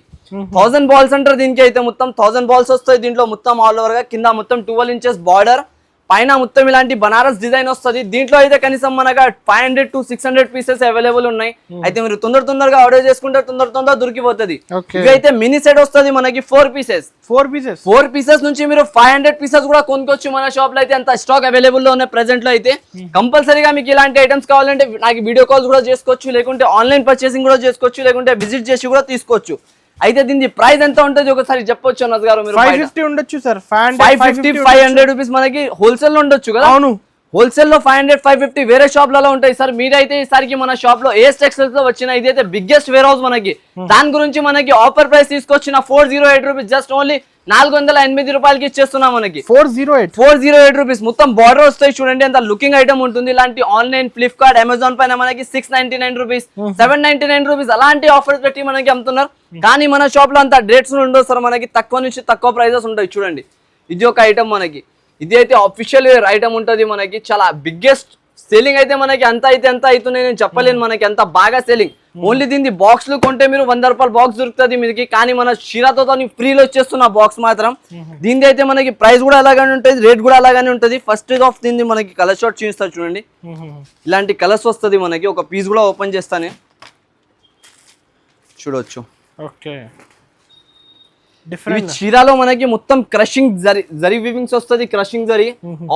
1000 బాల్స్ అంటారు దీనికి అయితే. మొత్తం 1000 బాల్స్ వస్తాయి దీంట్లో. మొత్తం ఆల్ ఓవర్ గా కింద మొత్తం 12 inches బార్డర్, పైన మొత్తం ఇలాంటి బనారస్ డిజైన్ వస్తుంది. దీంట్లో అయితే కనీసం మనగా 500 to 600 పీసెస్ అవైలబుల్ ఉన్నాయి. అయితే మీరు తొందరగా ఆర్డర్ చేసుకుంటే తొందర దొరికిపోతుంది. ఇవి అయితే మినీ సెట్ వస్తుంది మనకి. 4 పీసెస్ నుంచి మీరు 500 పీసెస్ కూడా కొనుక్కోవచ్చు మన షాప్ లో అయితే. అంత స్టాక్ అవైలబుల్ లో ఉన్నాయి ప్రెసెంట్ లో అయితే. కంపల్సరీగా మీకు ఇలాంటి ఐటమ్స్ కావాలంటే నాకు వీడియో కాల్స్ కూడా చేసుకోవచ్చు, లేకుంటే ఆన్లైన్ పర్చేసింగ్ కూడా చేసుకోవచ్చు, లేకుంటే విజిట్ చేసి కూడా తీసుకోవచ్చు. అయితే దీని ప్రైస్ ఎంత ఉంటుంది ఒకసారి చెప్పొచ్చు అన్నది గారు మీరు. 550 ఉండొచ్చు సార్. 500 రూపీస్ మనకి హోల్సేల్ లో ఉండొచ్చు కదా. అవును, హోల్సేల్ లో 500 550 వేరే షాప్ లలో ఉంటాయి సార్. మీరైతే ఈసారికి మన షాప్ లో ఏఎస్ టెక్స్టైల్స్ లో వచ్చిన ఇదైతే బిగ్గెస్ట్ వేర్ హౌస్ మనకి. దాని గురించి మనకి ఆఫర్ ప్రైస్ తీసుకొచ్చిన 408 రూపీస్. జస్ట్ ఓన్లీ 408 రూపాయలకి ఇచ్చేస్తున్నాం మనకి. 408 రూపీస్. మొత్తం బార్డర్ వస్తాయి చూడండి. అంత లుకింగ్ ఐటమ్ ఉంటుంది. ఇలాంటి ఆన్లైన్ ఫ్లిప్కార్ట్, అమెజాన్ పైన మనకి 699 రూపీస్, 799 రూపీస్ అలాంటి ఆఫర్స్ పెట్టి మనకి అమ్ముతున్నారు. కానీ మన షాప్ లో అంత రేట్స్ ఉండవు సార్ మనకి. తక్కువ నుంచి తక్కువ ప్రైజెస్ ఉంటాయి చూడండి. ఇది ఒక ఐటమ్ మనకి. ఇది అయితే అఫీషియల్ వేర్ ఐటమ్ ఉంటుంది మనకి. చాలా బిగ్గెస్ట్ సేలింగ్ అయితే మనకి అంత అవుతున్నాయి నేను చెప్పలేను, మనకి అంత బాగా సేలింగ్. ఓన్లీ దీన్ని బాక్స్ లో కొంటే మీరు 100 రూపాయల బాక్స్ దొరుకుతుంది మీకు, కానీ మన షీరాతో ఫ్రీలో వచ్చేస్తున్న బాక్స్ మాత్రం. దీని అయితే మనకి ప్రైస్ కూడా అలాగానే ఉంటుంది, రేట్ కూడా అలాగానే ఉంటుంది. ఫస్ట్ ఆఫ్ దీన్ని మనకి కలర్ షార్ట్ చూపిస్తారు చూడండి, ఇలాంటి కలర్స్ వస్తుంది మనకి. ఒక పీస్ కూడా ఓపెన్ చేస్తానే చూడొచ్చు. ఓకే, ఇవి చీరాలో మనకి మొత్తం క్రషింగ్ జరీ వీవింగ్స్ వస్తుంది, క్రషింగ్ జరీ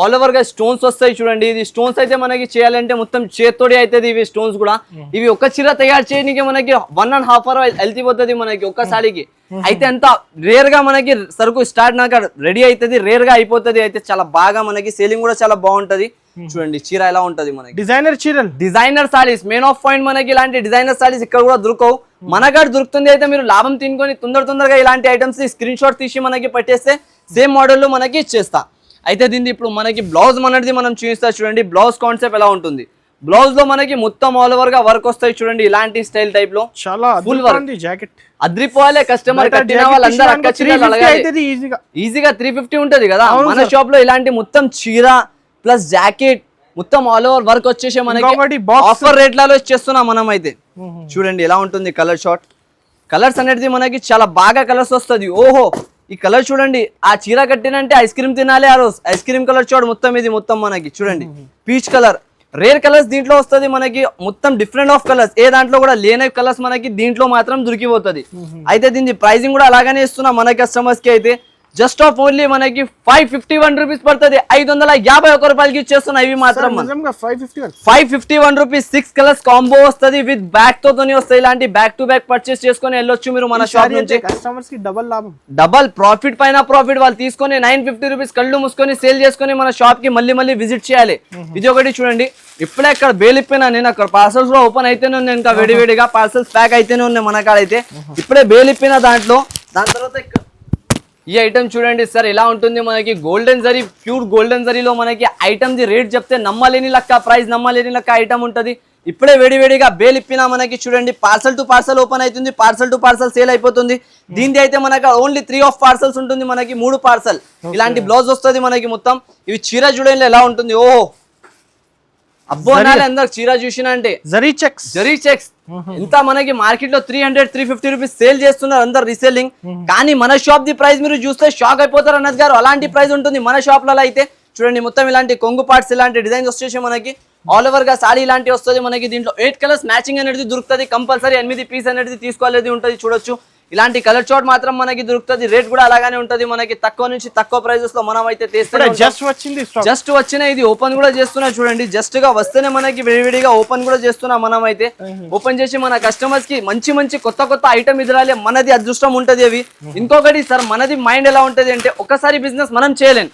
ఆల్ ఓవర్ గా స్టోన్స్ వస్తాయి చూడండి. ఇది స్టోన్స్ అయితే మనకి చేయాలంటే మొత్తం చేత్తోడి అవుతుంది ఇవి స్టోన్స్ కూడా. ఇవి ఒక చీర తయారు చేయడానికి మనకి 1.5 hours వెళ్తిపోతుంది మనకి ఒక్కసారికి. అయితే అంత రేర్ గా మనకి సరుకు స్టార్ట్ నాక రెడీ అవుతుంది, రేర్ గా అయిపోతుంది. అయితే చాలా బాగా మనకి సేలింగ్ కూడా చాలా బాగుంటది. చూడండి చీర ఎలా ఉంటది మనకి, డిజైనర్ చీరలు, designer saris main of point. మనకి ఇలాంటి డిజైనర్ సారీస్ ఇక్కడ కూడా దొరకవు, మన కాడ దొరుకుతుంది. అయితే మీరు లాభం తినుకొని తొందరగా ఇలాంటి ఐటమ్స్ స్క్రీన్ షాట్ తీసి మనకి పట్టేస్తే సేమ్ మోడల్ లో మనకి ఇచ్చేస్తా. అయితే దీన్ని ఇప్పుడు మనకి బ్లౌజ్ మనది మనం చూపిస్తా చూడండి. బ్లౌజ్ కాన్సెప్ట్ ఎలా ఉంటుంది, బ్లౌజ్ లో మనకి మొత్తం ఆల్ ఓవర్ గా వర్క్ వస్తాయి చూడండి, ఇలాంటి స్టైల్ టైప్ లో చాలా ఫుల్ వర్క్. జాకెట్ అద్రిపోవాలి, కస్టమర్ కట్టిన వాళ్ళందరూ అక్క చీరలు ఈజీగా 350 ఉంటది కదా. మన షాప్ లో ఇలాంటి మొత్తం చీర ప్లస్ జాకెట్ మొత్తం ఆల్ ఓవర్ వర్క్ వచ్చేసి మనకి ఆఫర్ రేట్లలో ఇచ్చేస్తున్నాం మనం. అయితే చూడండి ఎలా ఉంటుంది కలర్ షార్ట్. కలర్స్ అనేది మనకి చాలా బాగా కలర్స్ వస్తుంది. ఓహో ఈ కలర్ చూడండి, ఆ చీర కట్టినంటే ఐస్ క్రీమ్ తినాలి ఆ రోజు. ఐస్ క్రీమ్ కలర్ షార్ట్ మొత్తం ఇది మొత్తం మనకి చూడండి, పీచ్ కలర్. రేర్ కలర్స్ దీంట్లో వస్తుంది మనకి, మొత్తం డిఫరెంట్ ఆఫ్ కలర్స్. ఏ దాంట్లో కూడా లేని కలర్స్ మనకి దీంట్లో మాత్రం దొరికిపోతుంది. అయితే దీని ప్రైసింగ్ కూడా అలాగనే ఇస్తున్నాం మన కస్టమర్స్ కి. అయితే జస్ట్ ఆఫ్ ఓన్లీ మనకి 551 రూపీస్ పడుతుంది, 551 రూపాయలకి ఇచ్చేస్తున్నా. ఇవి మాత్రం 551 రూపీస్. 6 కలర్స్ కాంబో వస్తుంది విత్ బ్యాక్ తో వస్తాయి. ఇలాంటి బ్యాక్ టు బ్యాక్ పర్చేస్ చేసుకుని వెళ్ళొచ్చు మీరు మన షాప్ నుంచి. కస్టమర్స్ కి డబల్ లాభం, డబల్ ప్రాఫిట్ పైన ప్రాఫిట్. వాళ్ళు తీసుకొని 950 రూపీస్ కళ్ళు మూసుకొని సేల్ చేసుకొని మన షాప్ కి మళ్ళీ విజిట్ చేయాలి. ఇది ఒకటి చూడండి, ఇప్పుడే అక్కడ బేల్ ఇప్పినా నేను, అక్కడ పార్సల్స్ కూడా ఓపెన్ అయితేనే ఉన్నాయి, ఇంకా వేడివేడిగా పార్సల్స్ ప్యాక్ అయితేనే ఉన్నాయి మన కాడ. అయితే ఇప్పుడే బేల్ ఇప్పిన దాంట్లో. దాని తర్వాత ఈ ఐటమ్ చూడండి సార్ ఎలా ఉంటుంది మనకి, గోల్డెన్ జరీ, ప్యూర్ గోల్డెన్ జరీలో మనకి ఐటమ్ ది రేట్ చెప్తే నమ్మలేని లెక్క, ప్రైస్ నమ్మలేని లెక్క ఐటమ్ ఉంటది. ఇప్పుడే వేడివేడిగా బేల్ ఇప్పినా మనకి చూడండి, పార్సల్ టు పార్సల్ ఓపెన్ అవుతుంది, పార్సల్ టు పార్సల్ సేల్ అయిపోతుంది. దీనిది అయితే మనకి ఓన్లీ 3 ఆఫ్ పార్సల్స్ ఉంటుంది మనకి, 3 పార్సల్. ఇలాంటి బ్లౌజ్ వస్తుంది మనకి మొత్తం. ఇవి చీర చూడండి ఎలా ఉంటుంది. ఓహో అబ్బో నాలే అందరు చీర చూసిన అంటే జరీ చెక్స్ ఇంత మనకి మార్కెట్ లో 300-350 రూపీస్ సేల్ చేస్తున్నారు అందరు రీసేలింగ్. కానీ మన షాప్ ది ప్రైస్ మీరు చూస్తే షాక్ అయిపోతారు అన్నది గారు, అలాంటి ప్రైస్ ఉంటుంది మన షాప్ లలో. అయితే చూడండి మొత్తం ఇలాంటి కొంగు పార్ట్స్, ఇలాంటి డిజైన్స్ వచ్చేసి మనకి ఆల్ ఓవర్ గా సారీ ఇలాంటి వస్తుంది మనకి. దీంట్లో 8 కలర్స్ మ్యాచింగ్ అనేది దొరుకుతుంది, కంపల్సరీ 8 పీస్ అనేది తీసుకోవాలని ఉంటుంది. చూడొచ్చు ఇలాంటి కలర్ షార్ట్ మాత్రం మనకి దొరుకుతుంది. రేట్ కూడా అలాగానే ఉంటది మనకి, తక్కువ నుంచి తక్కువ ప్రైజెస్ లో మనం అయితే జస్ట్ వచ్చిన. ఇది ఓపెన్ కూడా చేస్తున్నా చూడండి, జస్ట్ గా వస్తేనే మనకి విడివిడిగా ఓపెన్ కూడా చేస్తున్నా మనం. అయితే ఓపెన్ చేసి మన కస్టమర్స్ కి మంచి కొత్త ఐటమ్ ఎదురాలి, మనది అదృష్టం ఉంటది. అవి ఇంకొకటి సార్, మనది మైండ్ ఎలా ఉంటది అంటే ఒకసారి బిజినెస్ మనం చేయలేం,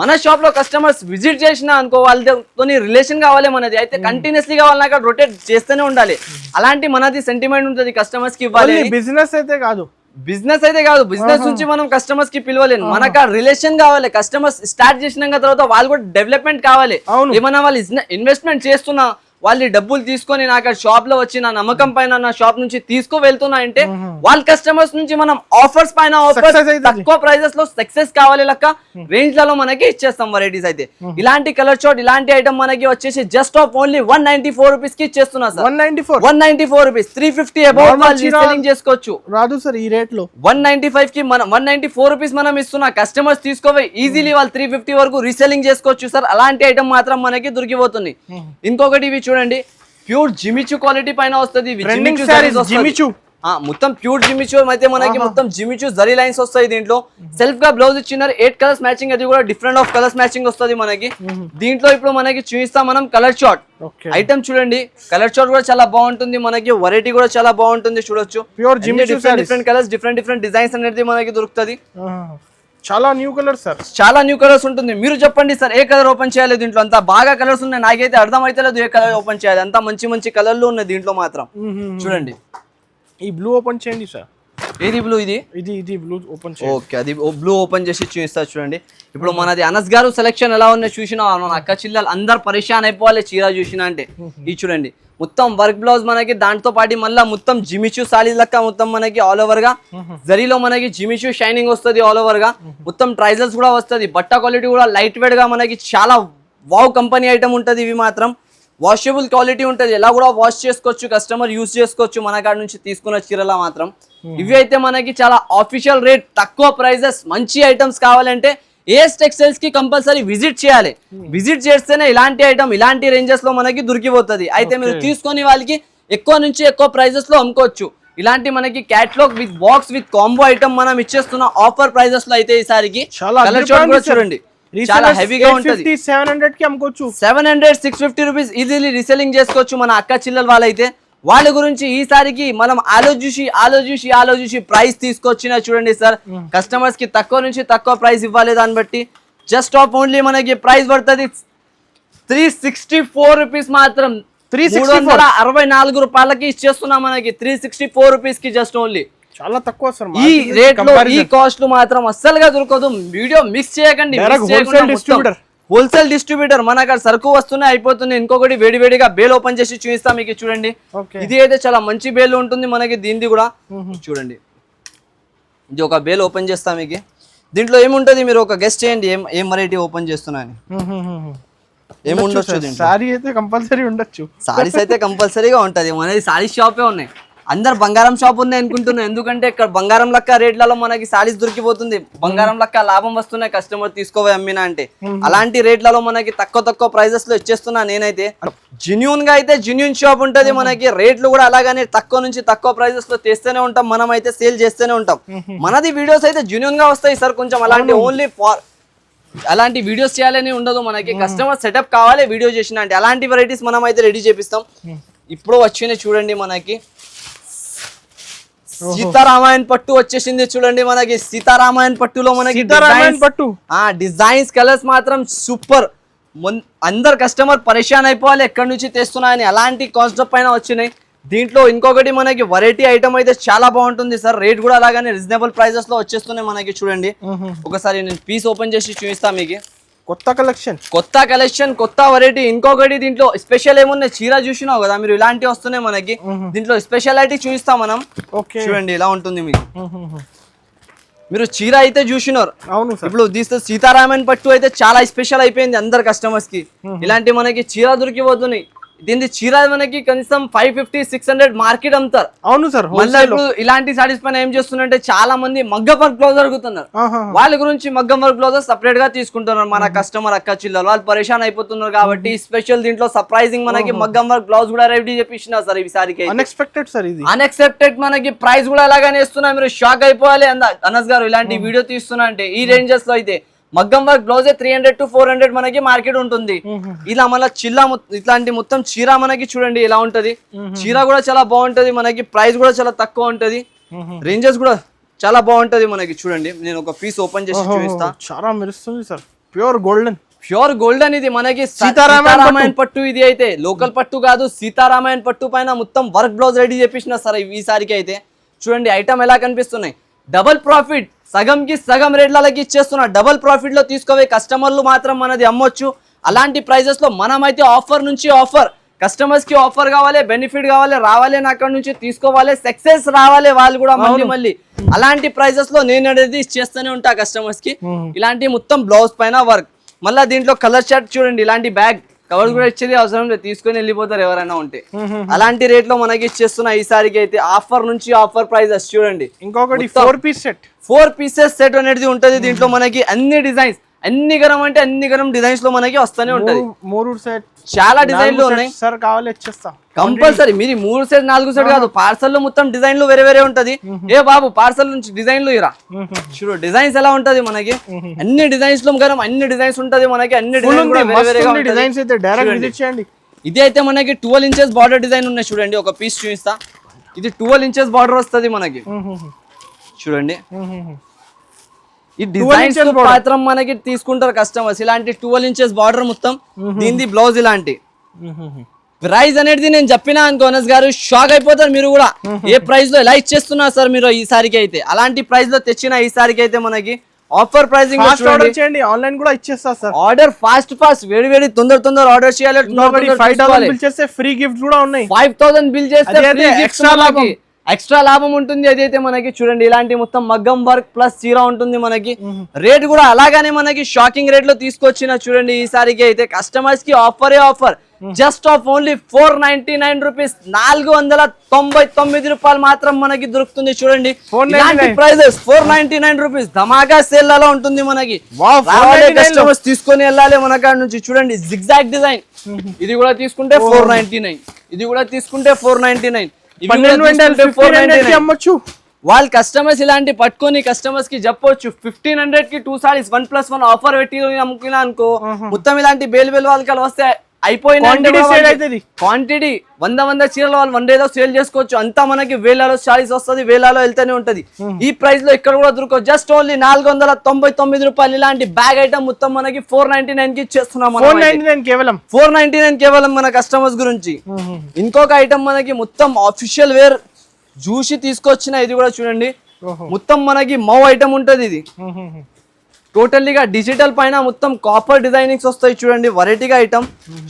మన షాప్ లో కస్టమర్స్ విజిట్ చేసినా అనుకో వాళ్ళతో రిలేషన్ కావాలి మనది. అయితే కంటిన్యూస్లీ కావాలి, అక్కడ రొటేట్ చేస్తూనే ఉండాలి. అలాంటి మనది సెంటిమెంట్ ఉంటది కస్టమర్స్ కి ఇవ్వాలి. బిజినెస్ అయితే కాదు, బిజినెస్ నుంచి మనం కస్టమర్స్ కి పిలవలేను, మనకు రిలేషన్ కావాలి. కస్టమర్స్ స్టార్ట్ చేసినాక తర్వాత వాళ్ళు కూడా డెవలప్మెంట్ కావాలి. ఏమన్నా వాళ్ళు ఇన్వెస్ట్మెంట్ చేస్తున్నా, వాళ్ళు డబ్బులు తీసుకొని నాకు షాప్ లో వచ్చి నా నమ్మకం పైన నా షాప్ నుంచి తీసుకు వెళ్తున్నా అంటే వాళ్ళ కస్టమర్స్ నుంచి మనం ఆఫర్స్ పైన తక్కువ ప్రైజెస్ లో సక్సెస్ కావాలి లెక్క రేంజ్ లలో మనకి ఇచ్చేస్తాం వెరైటీస్. అయితే ఇలాంటి కలర్ షార్ట్ ఇలాంటి ఐటమ్ మనకి వచ్చేసి జస్ట్ ఆఫ్ ఓన్లీ 194 రూపీస్ కి ఇచ్చేస్తున్నా సార్. 194 రూపీస్, 350 అబౌవ్ రీసెల్లింగ్ చేసుకోవచ్చు. రాదు సార్ ఈ రేట్ లో. 195 కి మనం 194 రూపీస్ మనం ఇస్తున్నా, కస్టమర్స్ తీసుకోవాలి ఈజీలీ వాళ్ళు 350 వరకు రీసెల్లింగ్ చేసుకోవచ్చు సార్. అలాంటి ఐటమ్ మాత్రం మనకి దొరికిపోతుంది. ఇంకొకటి చూడండి, ప్యూర్ జిమిచు క్వాలిటీ పైన వస్తుంది. మొత్తం ప్యూర్ జిమిచు అయితే మనకి మొత్తం జిమిచు జరీ లైన్స్ వస్తాయి. దీంట్లో సెల్ఫ్ గా బ్లౌజ్ ఇచ్చినారు, 8 కలర్స్ మ్యాచింగ్, అది కూడా డిఫరెంట్ ఆఫ్ కలర్స్ మ్యాచింగ్ వస్తుంది మనకి. దీంట్లో ఇప్పుడు మనకి చూపిస్తాం మనం కలర్ షార్ట్ ఐటమ్. చూడండి కలర్ షార్ట్ కూడా చాలా బాగుంటుంది మనకి, వెరైటీ కూడా చాలా బాగుంటుంది. చూడొచ్చు pure Jimmy Choo, different colours, different designs అనేది మనకి దొరుకుతుంది. చాలా న్యూ కలర్స్ సార్, చాలా న్యూ కలర్స్ ఉంటుంది. మీరు చెప్పండి సార్ ఏ కలర్ ఓపెన్ చేయాలి? దీంట్లో అంతా బాగా కలర్స్ ఉన్నాయి, నాకైతే అర్థం అయితే లేదు ఏ కలర్ ఓపెన్ చేయాలి. అంతా మంచి కలర్లు ఉన్నాయి దీంట్లో మాత్రం. చూడండి ఈ బ్లూ ఓపెన్ చేయండి సార్. ఏది బ్లూ? ఇది బ్లూ ఓపెన్ చేయండి. ఓకే, అది బ్లూ ఓపెన్ చేసి చూపిస్తా చూడండి. ఇప్పుడు మనది అనస్ గారు సెలెక్షన్ ఎలా ఉన్నాయి చూసినా, మన అక్క చిల్లలు అందరు పరిశాన్ అయిపోవాలి చీర చూసినా అంటే. ఇది చూడండి మొత్తం వర్క్ బ్లౌజ్ మనకి, దాంతో పాటు మళ్ళీ మొత్తం జిమిచు సాలీ లెక్క మొత్తం మనకి ఆల్ ఓవర్ గా జరీలో మనకి జిమిచు షైనింగ్ వస్తుంది ఆల్ ఓవర్ గా. మొత్తం ట్రైజల్స్ కూడా వస్తుంది. బట్ట క్వాలిటీ కూడా లైట్ వెయిట్ గా మనకి చాలా వావ్ కంపెనీ ఐటమ్ ఉంటది. ఇవి మాత్రం వాషబుల్ క్వాలిటీ ఉంటుంది, ఎలా కూడా వాష్ చేసుకోవచ్చు, కస్టమర్ యూజ్ చేసుకోవచ్చు మన కాడ నుంచి తీసుకున్న చీరలా మాత్రం. ఇవి అయితే మనకి చాలా ఆఫీషియల్ రేట్, తక్కువ ప్రైజెస్, మంచి ఐటమ్స్ కావాలంటే ఏఎస్ టెక్స్టైల్స్ కి కంపల్సరీ విజిట్ చేయాలి. విజిట్ చేస్తేనే ఇలాంటి ఐటమ్ ఇలాంటి రేంజెస్ లో మనకి దొరికిపోతుంది. అయితే మీరు తీసుకొని వాళ్ళకి ఎక్కువ నుంచి ఎక్కువ ప్రైజెస్ లో అమ్ముకోవచ్చు. ఇలాంటి మనకి catalogue with box with combo item మనం ఇచ్చేస్తున్న ఆఫర్ ప్రైజెస్ లో అయితే ఈసారికి కలర్ చార్ట్ కూడా చూడండి, చాలా హెవీగా ఉంటుంది. 700 కి అమ్ముకోవచ్చు, 700-650 రూపీస్ ఈజీలీ రీసెల్లింగ్ చేసుకోవచ్చు మన అక్క చిల్లల వాళ్ళైతే. వాళ్ళ గురించి ఈసారికి మనం ఆలోచించి ప్రైస్ తీసుకొచ్చిన చూడండి సార్. కస్టమర్స్ కి తక్కువ నుంచి తక్కువ ప్రైస్ ఇవ్వాలి, దాన్ని బట్టి జస్ట్ ఆఫ్ ఓన్లీ మనకి ప్రైస్ పడుతుంది 364 రూపీస్ మాత్రం. 364 రూపాయలకి ఇచ్చేస్తున్నాం మనకి 364 రూపీస్ కి జస్ట్ ఓన్లీ. చాలా తక్కువ సార్ ఈ రేట్ లో ఈ కాస్ట్ మాత్రం అస్సలుగా దొరకదు. వీడియో మిక్స్ చేయకండి, హోల్సేల్ డిస్ట్రిబ్యూటర్ మన అక్కడ సరుకు వస్తున్నాయి అయిపోతున్నాయి. ఇంకొకటి వేడివేడిగా బేల్ ఓపెన్ చేసి చూపిస్తాం మీకు చూడండి. ఇది అయితే చాలా మంచి బేల్ ఉంటుంది మనకి. దీనిది కూడా చూడండి, ఇది ఒక బేల్ ఓపెన్ చేస్తాం మీకు. దీంట్లో ఏముంటది మీరు ఒక గెస్ట్ చేయండి, ఏం వెరైటీ ఓపెన్ చేస్తున్నా అని. ఏముండొచ్చు, సారీ అయితే కంపల్సరీ ఉండొచ్చు. సారీస్ అయితే కంపల్సరీగా ఉంటది. మనది సారీ షాపే ఉన్నాయి, అందరు బంగారం షాప్ ఉంది అనుకుంటున్నాం. ఎందుకంటే ఇక్కడ బంగారం లెక్క రేట్లలో మనకి సారీస్ దొరికిపోతుంది, బంగారం లెక్క లాభం వస్తున్నాయి కస్టమర్ తీసుకోవే అమ్మినా అంటే. అలాంటి రేట్లలో మనకి తక్కువ ప్రైజెస్ లో ఇచ్చేస్తున్నా నేనైతే. జెన్యూన్ గా అయితే జెన్యూన్ షాప్ ఉంటది మనకి. రేట్లు కూడా అలాగానే తక్కువ నుంచి తక్కువ ప్రైజెస్ లో తెస్తూనే ఉంటాం, మనం అయితే సేల్ చేస్తూనే ఉంటాం. మనది వీడియోస్ అయితే జెన్యూన్ గా వస్తాయి సార్. కొంచెం అలాంటి ఓన్లీ అలాంటి వీడియోస్ చేయాలని ఉండదు మనకి. కస్టమర్ సెటప్ కావాలి వీడియో చేసిన అంటే అలాంటి వెరైటీస్ మనం అయితే రెడీ చేపిస్తాం. ఇప్పుడు వచ్చినాయి చూడండి మనకి సీతారామాయణ పట్టు వచ్చేసింది చూడండి మనకి. సీతారామాయణ పట్టులో మనకి డిజైన్స్ కలర్స్ మాత్రం సూపర్. అందరు కస్టమర్ పరేషాన్ అయిపోవాలి ఎక్కడి నుంచి తెస్తున్నాయని, అలాంటి కాన్సెప్ట్ పైన వచ్చినాయి. దీంట్లో ఇంకొకటి మనకి వెరైటీ ఐటమ్ అయితే చాలా బాగుంటుంది సార్. రేట్ కూడా అలాగానే రీజనబుల్ ప్రైజెస్ లో వచ్చేస్తున్నాయి మనకి చూడండి. ఒకసారి నేను పీస్ ఓపెన్ చేసి చూపిస్తా మీకు. కొత్త కలెక్షన్ కొత్త వెరైటీ. ఇంకొకటి దీంట్లో స్పెషల్ ఏమున్నాయి, చీర చూసినావు కదా మీరు, ఇలాంటివి వస్తున్నాయి మనకి. దీంట్లో స్పెషాలిటీ చూపిస్తాం మనం. చూడండి ఇలా ఉంటుంది మీకు. మీరు చీర అయితే చూసినారు, అవును. ఇప్పుడు తీస్తే సీతారామన్ పట్టు అయితే చాలా స్పెషల్ అయిపోయింది అందరు కస్టమర్స్ కి. ఇలాంటి మనకి చీర దొరికిపోతున్నాయి. దీని చీర మనకి కనీసం 550-600 మార్కెట్ అమ్ముతారు. అవును సార్. మళ్ళీ ఇప్పుడు ఇలాంటి సారీస్ పైన ఏం చేస్తున్నారంటే చాలా మంది మగ్గం వర్క్ బ్లౌజ్ అడుగుతున్నారు. వాళ్ళ గురించి మగ్గం వర్క్ బ్లౌజెస్ సపరేట్ గా తీసుకుంటున్నారు మన కస్టమర్ అక్క చిల్లలు. వాళ్ళు పరేషాన్ అయిపోతున్నారు కాబట్టి స్పెషల్ దీంట్లో సర్ప్రైజింగ్ మనకి మగ్గం వర్క్ బ్లౌజ్ కూడా రెడీ చేపించిన సార్. ఈ సారీకి అన్ఎక్స్పెక్టెడ్ సార్, ఇది అన్ఎక్స్పెక్టెడ్ మనకి ప్రైస్ కూడా ఎలాగానే ఇస్తున్నా, మీరు షాక్ అయిపోవాలి. అనస్ గారు ఇలాంటి వీడియో తీస్తున్నా అంటే ఈ రేంజెస్ లో అయితే మగ్గం వర్క్ బ్లౌజ్ 300-400 మనకి మార్కెట్ ఉంటుంది. ఇలా మళ్ళీ చిల్లా ఇట్లాంటి మొత్తం చీర మనకి చూడండి ఇలా ఉంటది. చీర కూడా చాలా బాగుంటది మనకి, ప్రైస్ కూడా చాలా తక్కువ ఉంటది, రేంజెస్ కూడా చాలా బాగుంటది మనకి. చూడండి నేను ఒక పీస్ ఓపెన్ చేసి చూపిస్తా. చాలా మెరుస్తుంది సార్, ప్యూర్ గోల్డెన్ ఇది మనకి సీతారామాయణ పట్టు. ఇది అయితే లోకల్ పట్టు కాదు, సీతారామాయణ పట్టు పైన మొత్తం వర్క్ బ్లౌజ్ రెడీ చేపించిన సార్ ఈ సారికి అయితే. చూడండి ఐటమ్ ఎలా కనిపిస్తున్నాయి, డబుల్ ప్రాఫిట్, సగంకి సగం రేట్లకి ఇచ్చేస్తున్నా. డబుల్ ప్రాఫిట్ లో తీసుకోవే కస్టమర్లు మాత్రం మనది అమ్మొచ్చు. అలాంటి ప్రైజెస్ లో మనమైతే ఆఫర్ నుంచి ఆఫర్, కస్టమర్స్ కి ఆఫర్ కావాలి, బెనిఫిట్ కావాలి, రావాలి అక్కడ నుంచి తీసుకోవాలి, సక్సెస్ రావాలి వాళ్ళు కూడా మళ్ళీ. అలాంటి ప్రైజెస్ లో నేను అనేది చేస్తూనే ఉంటా కస్టమర్స్ కి. ఇలాంటి మొత్తం బ్లౌజ్ పైన వర్క్. మళ్ళీ దీంట్లో కలర్ షర్ట్ చూడండి, ఇలాంటి బ్యాగ్ కవర్ కూడా ఇచ్చేది అవసరం లేదు, తీసుకొని వెళ్ళిపోతారు ఎవరైనా ఉంటే. అలాంటి రేట్ లో మనకి ఇచ్చేస్తున్నా ఈసారికి అయితే. ఆఫర్ నుంచి ఆఫర్ ప్రైజెస్ చూడండి. ఇంకొకటి 4 పీసెస్ సెట్ అనేది ఉంటది. దీంట్లో మనకి అన్ని డిజైన్స్, అన్ని గరం అంటే అన్ని గరం డిజైన్స్ లో మనకి వస్తూనే ఉంటది. 3 సెట్ చాలా డిజైన్లు ఉన్నాయి సార్, కావాలి ఇచ్చేస్తా కంపల్సరీ. మీరు 3 సెట్ 4 సెట్ కాదు, పార్సల్ లో మొత్తం డిజైన్లు వేరే ఉంటది. ఏ బాబు పార్సల్ నుంచి డిజైన్లు ఇరా చూడు, డిజైన్స్ ఎలా ఉంటది మనకి. అన్ని డిజైన్స్ లో గరం అన్ని డిజైన్స్ ఉంటది మనకి. అన్ని డిజైన్స్ అయితే డైరెక్ట్ విజిట్ చేయండి. ఇది అయితే మనకి 12 ఇంచెస్ బార్డర్ డిజైన్ ఉన్నాయి చూడండి. ఒక పీస్ చూపిస్తా. ఇది 12 ఇంచెస్ బార్డర్ వస్తుంది మనకి చూడండి. ఈ డిజైన్స్ మాత్రం మనకి తీసుకుంటారు కస్టమర్స్. ఇలాంటి 12 ఇంచెస్ బార్డర్ మొత్తం, దీనిది బ్లౌజ్ ఇలాంటి. ప్రైస్ అనేది నేను చెప్పినా అనుకో అనస్ గారు, షాక్ అయిపోతారు మీరు కూడా. ఏ ప్రైస్ లో ఎలా ఇచ్చేస్తున్నా సార్ మీరు ఈ సారికి అయితే. అలాంటి ప్రైస్ లో తెచ్చిన ఈ సారికి అయితే మనకి ఆఫర్ ప్రైసింగ్. ఆన్లైన్ కూడా ఇచ్చేస్తా సార్. ఆర్డర్ ఫాస్ట్ వేడి తొందర ఆర్డర్ చేయాలి. 5,000 బిల్ చేస్తే ఫ్రీ గిఫ్ట్ కూడా ఉన్నాయి. 5,000 బిల్ చేస్తే ఎక్స్ట్రా లాభం ఉంటుంది. అదైతే మనకి చూడండి ఇలాంటి మొత్తం మగ్గం వర్క్ ప్లస్ చీర ఉంటుంది మనకి. రేట్ కూడా అలాగానే మనకి షాకింగ్ రేట్ లో తీసుకొచ్చిన చూడండి ఈ సారికి అయితే. కస్టమర్స్ కి offer just of only 499 rupees, 499 రూపాయలు మాత్రం మనకి దొరుకుతుంది చూడండి. ఇలాంటి ప్రైజెస్ 499 రూపీస్ ధమాకా సేల్ లలో ఉంటుంది మనకి. కస్టమర్స్ తీసుకొని వెళ్ళాలి మన కాడ నుంచి. చూడండి జిగ్జాగ్ డిజైన్, ఇది కూడా తీసుకుంటే 499, ఇది కూడా తీసుకుంటే 499, అమ్మొచ్చు. వాళ్ళ కస్టమర్స్ ఇలాంటి పట్టుకొని కస్టమర్స్ కి చెప్పొచ్చు 1500 కి 2 సారీస్ 1+1 ఆఫర్ పెట్టి అమ్ముకున్నా అనుకో, మొత్తం ఇలాంటి బేలు వాళ్ళకి వస్తే అయిపోయిన క్వాంటిటీ 100 చీరలు వాళ్ళు 1 డేలో సేల్ చేసుకోవచ్చు. అంతా మనకి వేలలో సారీస్ వస్తుంది, వేలలో వెళ్తూనే ఉంటది. ఈ ప్రైస్ లో ఇక్కడ కూడా దొరకవు. జస్ట్ ఓన్లీ 499 రూపాయలు ఇలాంటి బ్యాగ్ ఐటమ్ మొత్తం మనకి 499 కి ఇచ్చేస్తున్నాం. 499 కేవలం మన కస్టమర్స్ గురించి. ఇంకొక ఐటమ్ మనకి మొత్తం ఆఫీషియల్ వేర్ చూసి తీసుకొచ్చిన, ఇది కూడా చూడండి మొత్తం మనకి మౌ ఐటమ్ ఉంటది. ఇది టోటల్లీగా డిజిటల్ పైన మొత్తం కాపర్ డిజైనింగ్స్ వస్తాయి చూడండి. వెరైటీగా ఐటమ్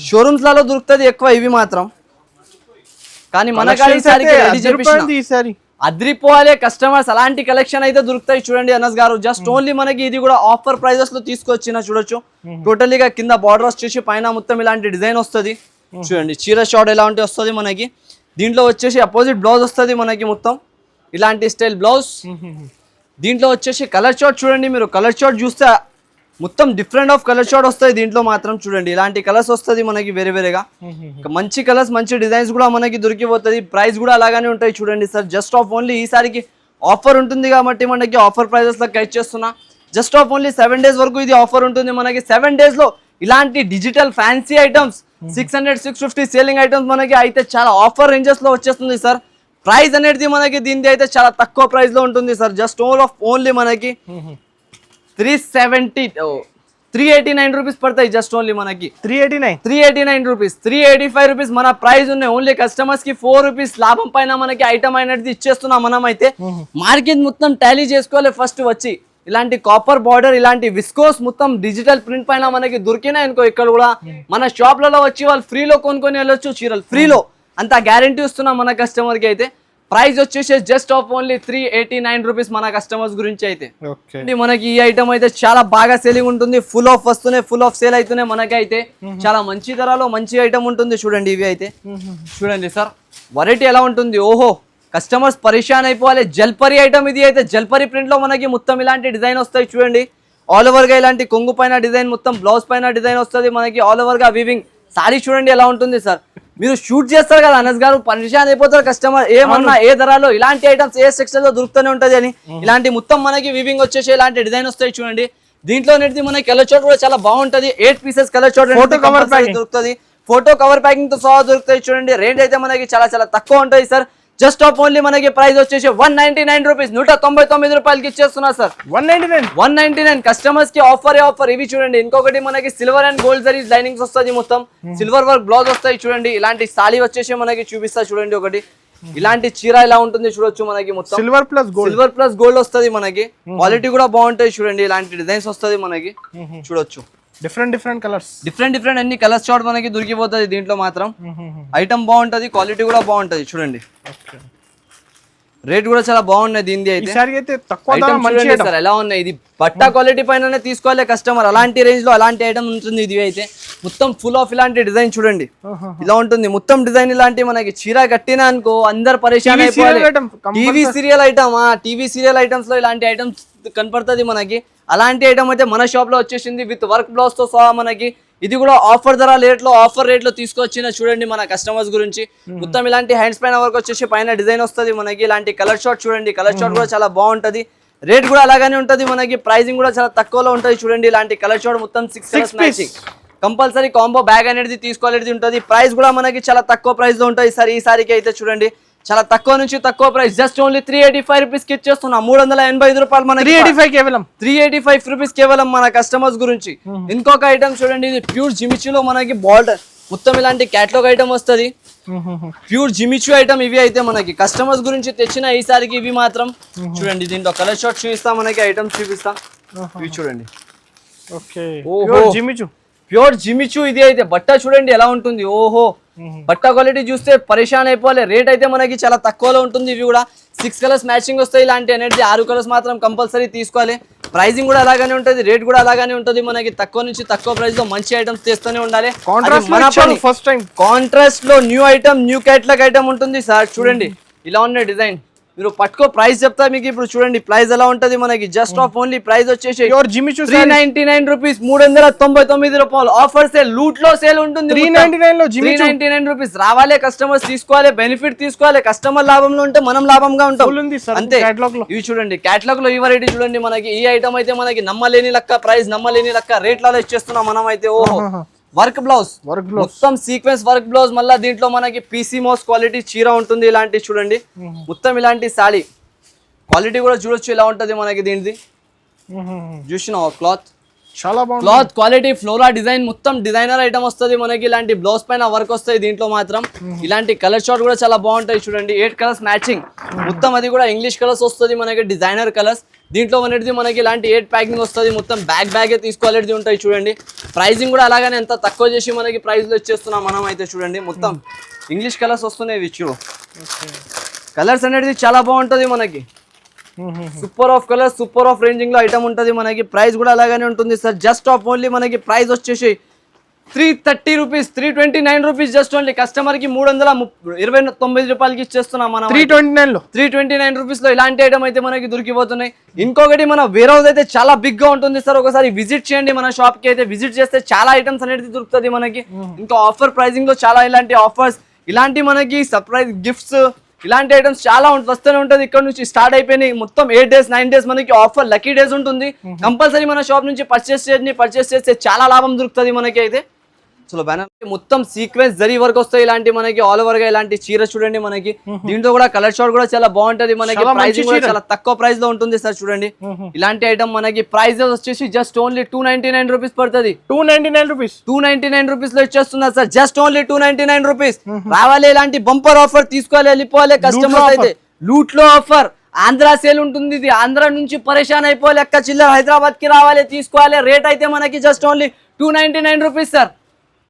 షోరూమ్స్ లలో దొరుకుతుంది ఎక్కువ ఇవి మాత్రం, కానీ మన అద్రిపోవాలే కస్టమర్స్. అలాంటి కలెక్షన్ అయితే దొరుకుతాయి చూడండి అనస్ గారు. జస్ట్ ఓన్లీ మనకి ఇది కూడా ఆఫర్ ప్రైజెస్ లో తీసుకొచ్చిన చూడొచ్చు. టోటల్లీగా కింద బార్డర్ వచ్చేసి పైన మొత్తం ఇలాంటి డిజైన్ వస్తుంది చూడండి. చీర షార్ట్ ఎలాంటి వస్తుంది మనకి. దీంట్లో వచ్చేసి అపోజిట్ బ్లౌజ్ వస్తుంది మనకి మొత్తం ఇలాంటి స్టైల్ బ్లౌజ్. దీంట్లో వచ్చేసి కలర్ షార్ట్ చూడండి, మీరు కలర్ షార్ట్ చూస్తే మొత్తం డిఫరెంట్ ఆఫ్ కలర్ షార్ట్ వస్తాయి దీంట్లో మాత్రం. చూడండి ఇలాంటి కలర్స్ వస్తుంది మనకి వేరేగా. మంచి కలర్స్ మంచి డిజైన్స్ కూడా మనకి దొరికిపోతుంది. ప్రైస్ కూడా అలాగానే ఉంటాయి చూడండి సార్. జస్ట్ ఆఫ్ ఓన్లీ ఈసారికి ఆఫర్ ఉంటుంది కాబట్టి మనకి ఆఫర్ ప్రైజెస్ లో కైట్ చేస్తున్నా. జస్ట్ ఆఫ్ ఓన్లీ 7 days వరకు ఇది ఆఫర్ ఉంటుంది మనకి. 7 days లో ఇలాంటి digital fancy items 600 650 selling items మనకి అయితే చాలా ఆఫర్ రేంజెస్ లో వచ్చేస్తుంది సార్. ప్రైస్ అనేది మనకి దీనిది అయితే చాలా తక్కువ ప్రైస్ లో ఉంటుంది సార్. జస్ట్ ఓన్లీ మనకి 389 రూపీస్ పడతాయి. జస్ట్ ఓన్లీ మనకి 389 రూపీస్, 385 రూపీస్ మన ప్రైస్ ఉన్నాయి. ఓన్లీ కస్టమర్స్ కి 4 రూపీస్ లాభం పైన మనకి ఐటమ్ అనేది ఇచ్చేస్తున్నాం మనం అయితే. మార్కెట్ మొత్తం టాలీ చేసుకోవాలి ఫస్ట్ వచ్చి. ఇలాంటి కాపర్ బార్డర్, ఇలాంటి విస్కోస్ మొత్తం డిజిటల్ ప్రింట్ పైన మనకి దొరికినాయి అనుకో, ఇక్కడ కూడా మన షాప్లలో వచ్చి వాళ్ళు ఫ్రీలో కొనుక్కొని వెళ్ళొచ్చు చీరలు ఫ్రీలో. అంత గ్యారంటీ ఇస్తున్నాం మన కస్టమర్ కి అయితే. ప్రైస్ వచ్చేసి జస్ట్ ఆఫ్ ఓన్లీ 389 రూపీస్ మన కస్టమర్స్ గురించి అయితే. మనకి ఈ ఐటమ్ అయితే చాలా బాగా సేలింగ్ ఉంటుంది. ఫుల్ ఆఫ్ వస్తున్నాయి, ఫుల్ ఆఫ్ సేల్ అవుతున్నాయి మనకి అయితే. చాలా మంచి ధరలో మంచి ఐటమ్ ఉంటుంది చూడండి. ఇవి అయితే చూడండి సార్ వెరైటీ ఎలా ఉంటుంది. ఓహో కస్టమర్స్ పరిశాన్ అయిపోవాలి. జల్పరి ఐటమ్ ఇది అయితే. జల్పరి ప్రింట్ లో మనకి మొత్తం ఇలాంటి డిజైన్ వస్తాయి చూడండి. ఆల్ ఓవర్ గా ఇలాంటి కొంగు పైన డిజైన్, మొత్తం బ్లౌజ్ పైన డిజైన్ వస్తుంది మనకి. ఆల్ ఓవర్ గా వీవింగ్. సారీ చూడండి ఎలా ఉంటుంది సార్. మీరు షూట్ చేస్తారు కదా అనస్ గారు, పరిశాన్ అయిపోతారు కస్టమర్. ఏమన్నా ఏ ధరలో ఇలాంటి ఐటమ్స్ ఏ సెక్షన్ లో దొరుకుతూనే ఉంటది అని. ఇలాంటి మొత్తం మనకి వీవింగ్ వచ్చేసి ఇలాంటి డిజైన్ వస్తాయి చూడండి. దీంట్లో అనేది మనకి కలర్ చార్ట్ కూడా చాలా బాగుంటది. 8 పీసెస్ కలర్ చార్ట్ దొరుకుతుంది. ఫోటో కవర్ ప్యాకింగ్ తో సహా దొరుకుతాయి చూడండి. రేట్ అయితే మనకి చాలా తక్కువ ఉంటుంది సార్. జస్ట్ ఆఫ్ ఓన్లీ మనకి ప్రైస్ వచ్చేసి 199 రూపీస్, 199 రూపాయలకి ఇచ్చేస్తున్నా సార్. 199 కస్టమర్స్ కి ఆఫర్. ఇవి చూడండి. ఇంకొకటి మనకి silver and gold zari linings వస్తుంది మొత్తం. సిల్వర్ వర్క్ బ్లౌజ్ వస్తాయి చూడండి. ఇలాంటి సారీ వచ్చేసి మనకి చూపిస్తా చూడండి. ఒకటి ఇలాంటి చీర ఇలా ఉంటుంది చూడొచ్చు మనకి. మొత్తం సిల్వర్ ప్లస్ గోల్డ్ వస్తుంది మనకి. క్వాలిటీ కూడా బాగుంటాయి చూడండి. ఇలాంటి డిజైన్స్ వస్తుంది మనకి చూడొచ్చు. డిఫరెంట్ కలర్స్, డిఫరెంట్ అన్ని కలర్స్ షార్ట్ మనకి దొరికిపోతుంది దీంట్లో మాత్రం. ఐటమ్ బాగుంటది, క్వాలిటీ కూడా బాగుంటది చూడండి. రేట్ కూడా చాలా బాగున్నాయి దీనిది అయితే. సార్ ఎలా ఉన్నాయి. ఇది బట్ట క్వాలిటీ పైన తీసుకోవాలి కస్టమర్. అలాంటి రేంజ్ లో అలాంటి ఐటమ్ ఉంటుంది ఇది అయితే. మొత్తం ఫుల్ ఆఫ్ ఇలాంటి డిజైన్ చూడండి ఇలా ఉంటుంది. మొత్తం డిజైన్ ఇలాంటి మనకి చీర కట్టినా అనుకో అందరు పరిశాన్ అయిపోవాలి. టీవీ సీరియల్ ఐటమ్స్ లో ఇలాంటి ఐటమ్స్ కనపడుతుంది మనకి. అలాంటి ఐటమ్ అయితే మన షాప్ లో వచ్చేసింది విత్ వర్క్ బ్లౌజ్ తో సహా మనకి. ఇది కూడా ఆఫర్ ధర ఆఫర్ రేట్ లో తీసుకొచ్చిన చూడండి మన కస్టమర్స్ గురించి. మొత్తం ఇలాంటి హ్యాండ్స్ పైన వర్క్ వచ్చేసి పైన డిజైన్ వస్తుంది మనకి. ఇలాంటి కలర్ షార్ట్ చూడండి. కలర్ షార్ట్ కూడా చాలా బాగుంటది. రేట్ కూడా అలాగానే ఉంటది మనకి. ప్రైసింగ్ కూడా చాలా తక్కువలో ఉంటది చూడండి. ఇలాంటి కలర్ షార్ట్ మొత్తం 6 మ్యాచింగ్ కంపల్సరీ కాంబో బ్యాగ్ అనేది తీసుకోవాలనేది ఉంటుంది. ప్రైస్ కూడా మనకి చాలా తక్కువ ప్రైస్ లో ఉంటుంది సార్. ఈ సారికి అయితే చూడండి చాలా తక్కువ నుంచి తక్కువ ప్రైస్. జస్ట్ ఓన్లీ 385 రూపీస్ కి ఇచ్చేస్తున్నాం. 385 రూపాయలు మనకి. 385 రూపీస్ కేవలం మన కస్టమర్స్ గురించి. ఇంకొక ఐటమ్ చూడండి. ఇది ప్యూర్ జిమిచూలో మనకి బార్డర్ మొత్తం ఇలాంటి క్యాటలాగ్ ఐటమ్ వస్తుంది. ప్యూర్ జిమిచూ ఐటమ్ ఇవి అయితే మనకి కస్టమర్స్ గురించి తెచ్చిన ఈసారికి. ఇవి మాత్రం చూడండి. దీంట్లో కలర్ షార్ట్ చూపిస్తా మనకి. ఐటమ్స్ చూపిస్తా. ఇవి చూడండి. ప్యూర్ జిమిచూ ఇది అయితే. బట్ట చూడండి ఎలా ఉంటుంది. ఓహో బట్ట క్వాలిటీ చూస్తే పరిశాన్ అయిపోవాలి. రేట్ అయితే మనకి చాలా తక్కువలో ఉంటుంది. ఇవి కూడా 6 కలర్స్ మ్యాచింగ్ వస్తాయి. ఇలాంటి అనేది 6 కలర్స్ మాత్రం కంపల్సరీ తీసుకోవాలి. ప్రైజింగ్ కూడా అలాగానే ఉంటుంది, రేట్ కూడా అలాగానే ఉంటుంది. మనకి తక్కువ నుంచి తక్కువ ప్రైస్ లో మంచి ఐటమ్స్ తెస్తూనే ఉండాలి. ఫస్ట్ టైం కాంట్రాస్ట్ లో new item, new catalogue item ఉంటుంది సార్. చూడండి ఇలా ఉన్న డిజైన్, మీరు పట్టుకో ప్రైస్ చెప్తా మీకు. ఇప్పుడు చూడండి ప్రైస్ ఎలా ఉంటది మనకి. జస్ట్ ఆఫ్ ఓన్లీ ప్రైస్ వచ్చేసి 399 రూపీస్, 399 రూపాయలు. ఆఫర్ సేల్, లూట్ లో సేల్ ఉంటుంది. 399 రూపీస్. రావాలి కస్టమర్స్, తీసుకోవాలి, బెనిఫిట్ తీసుకోవాలి. కస్టమర్ లాభంలో ఉంటే మనం లాభంగా ఉంటాం అంతే. ఇవి చూడండి కేటలాగ్ లో ఈ వెరైటీ చూడండి మనకి. ఈ ఐటమ్ అయితే మనకి నమ్మలేని లెక్క ప్రైస్, నమ్మలేని లెక్క రేట్లలో ఇచ్చేస్తున్నాం మనం అయితే. ఓహో వర్క్ బ్లౌజ్, మొత్తం సీక్వెన్స్ వర్క్ బ్లౌజ్. మళ్ళీ దీంట్లో మనకి పీసీ మోస్ క్వాలిటీ చీర ఉంటుంది. ఇలాంటి చూడండి మొత్తం ఇలాంటి సాడీ క్వాలిటీ కూడా చూడొచ్చు ఎలా ఉంటది మనకి. దీనిది చూసినావా క్లాత్, చాలా బాగుంది. క్లాత్ క్వాలిటీ, ఫ్లోరా డిజైన్, మొత్తం డిజైనర్ ఐటమ్ వస్తుంది మనకి. ఇలాంటి బ్లౌజ్ పైన వర్క్ వస్తాయి దీంట్లో మాత్రం. ఇలాంటి కలర్ షార్ట్ కూడా చాలా బాగుంటాయి చూడండి. 8 కలర్స్ మ్యాచింగ్, మొత్తం అది కూడా ఇంగ్లీష్ కలర్స్ వస్తుంది మనకి, డిజైనర్ కలర్స్. దీంట్లో అనేది మనకి ఇలాంటి 8 ప్యాకింగ్ వస్తుంది. మొత్తం బ్యాగే తీసుకోవాలనేది ఉంటాయి చూడండి. ప్రైజింగ్ కూడా అలాగనే ఎంత తక్కువ చేసి మనకి ప్రైస్ లో ఇచ్చేస్తున్నాం మనం అయితే. చూడండి మొత్తం ఇంగ్లీష్ కలర్స్ వస్తున్నాయి. ఇవి కలర్స్ అనేది చాలా బాగుంటుంది మనకి. Super of colour, super of ranging లో ఐటమ్ ఉంటుంది మనకి. ప్రైస్ కూడా అలాగానే ఉంటుంది సార్. జస్ట్ ఆఫ్ ఓన్లీ మనకి ప్రైస్ వచ్చేసి 330 rupees, 329 rupees just only. Customer కి 329 రూపాయలకి ఇచ్చేస్తున్నాం మనం. 329 రూపీస్ లో ఇలాంటి ఐటమ్ అయితే మనకి దొరికిపోతున్నాయి. ఇంకొకటి మన వేర్ హౌస్ అయితే చాలా బిగ్ గా ఉంటుంది సార్. ఒకసారి విజిట్ చేయండి మన షాప్ కి. అయితే విజిట్ చేస్తే చాలా ఐటమ్స్ అనేది దొరుకుతుంది మనకి. ఇంకా ఆఫర్ ప్రైజింగ్ లో చాలా ఇలాంటి ఆఫర్స్, ఇలాంటి మనకి సర్ప్రైజ్ గిఫ్ట్స్, ఇలాంటి ఐటమ్స్ చాలా వస్తూనే ఉంటుంది. ఇక్కడ నుంచి స్టార్ట్ అయిపోయినాయి మొత్తం 8 days 9 days మనకి ఆఫర్, లక్కీ డేస్ ఉంటుంది. కంపల్సరీ మన షాప్ నుంచి పర్చేస్ చేస్తే చాలా లాభం దొరుకుతుంది మనకి అయితే. చలో బ్యానర్ మొత్తం సీక్వెన్స్ జరీ వర్క్ వస్తాయి ఇలాంటి మనకి. ఆల్ ఓవర్ గా ఇలాంటి చీర చూడండి మనకి. దీంట్లో కూడా కలర్ షార్ట్ కూడా చాలా బాగుంటది మనకి. ప్రైసింగ్ కూడా చాలా తక్కువ ప్రైస్ లో ఉంటుంది సార్. చూడండి ఇలాంటి ఐటమ్ మనకి ప్రైస్ వచ్చేసి జస్ట్ ఓన్లీ 299 రూపీస్ పడుతుంది. 299 రూపీస్ లో ఇచ్చేస్తున్నారు సార్. Just only 299 rupees. రావాలి ఇలాంటి బంపర్ ఆఫర్ తీసుకోవాలి, వెళ్ళిపోవాలి కస్టమర్స్ అయితే. లూట్ లో ఆఫర్, ఆంధ్ర సేల్ ఉంటుంది. ఇది ఆంధ్ర నుంచి పరేషాన్ అయిపోవాలి, ఎక్క చిల్లర హైదరాబాద్ కి రావాలి, తీసుకోవాలి. రేట్ అయితే మనకి జస్ట్ ఓన్లీ 299 రూపీస్ సార్.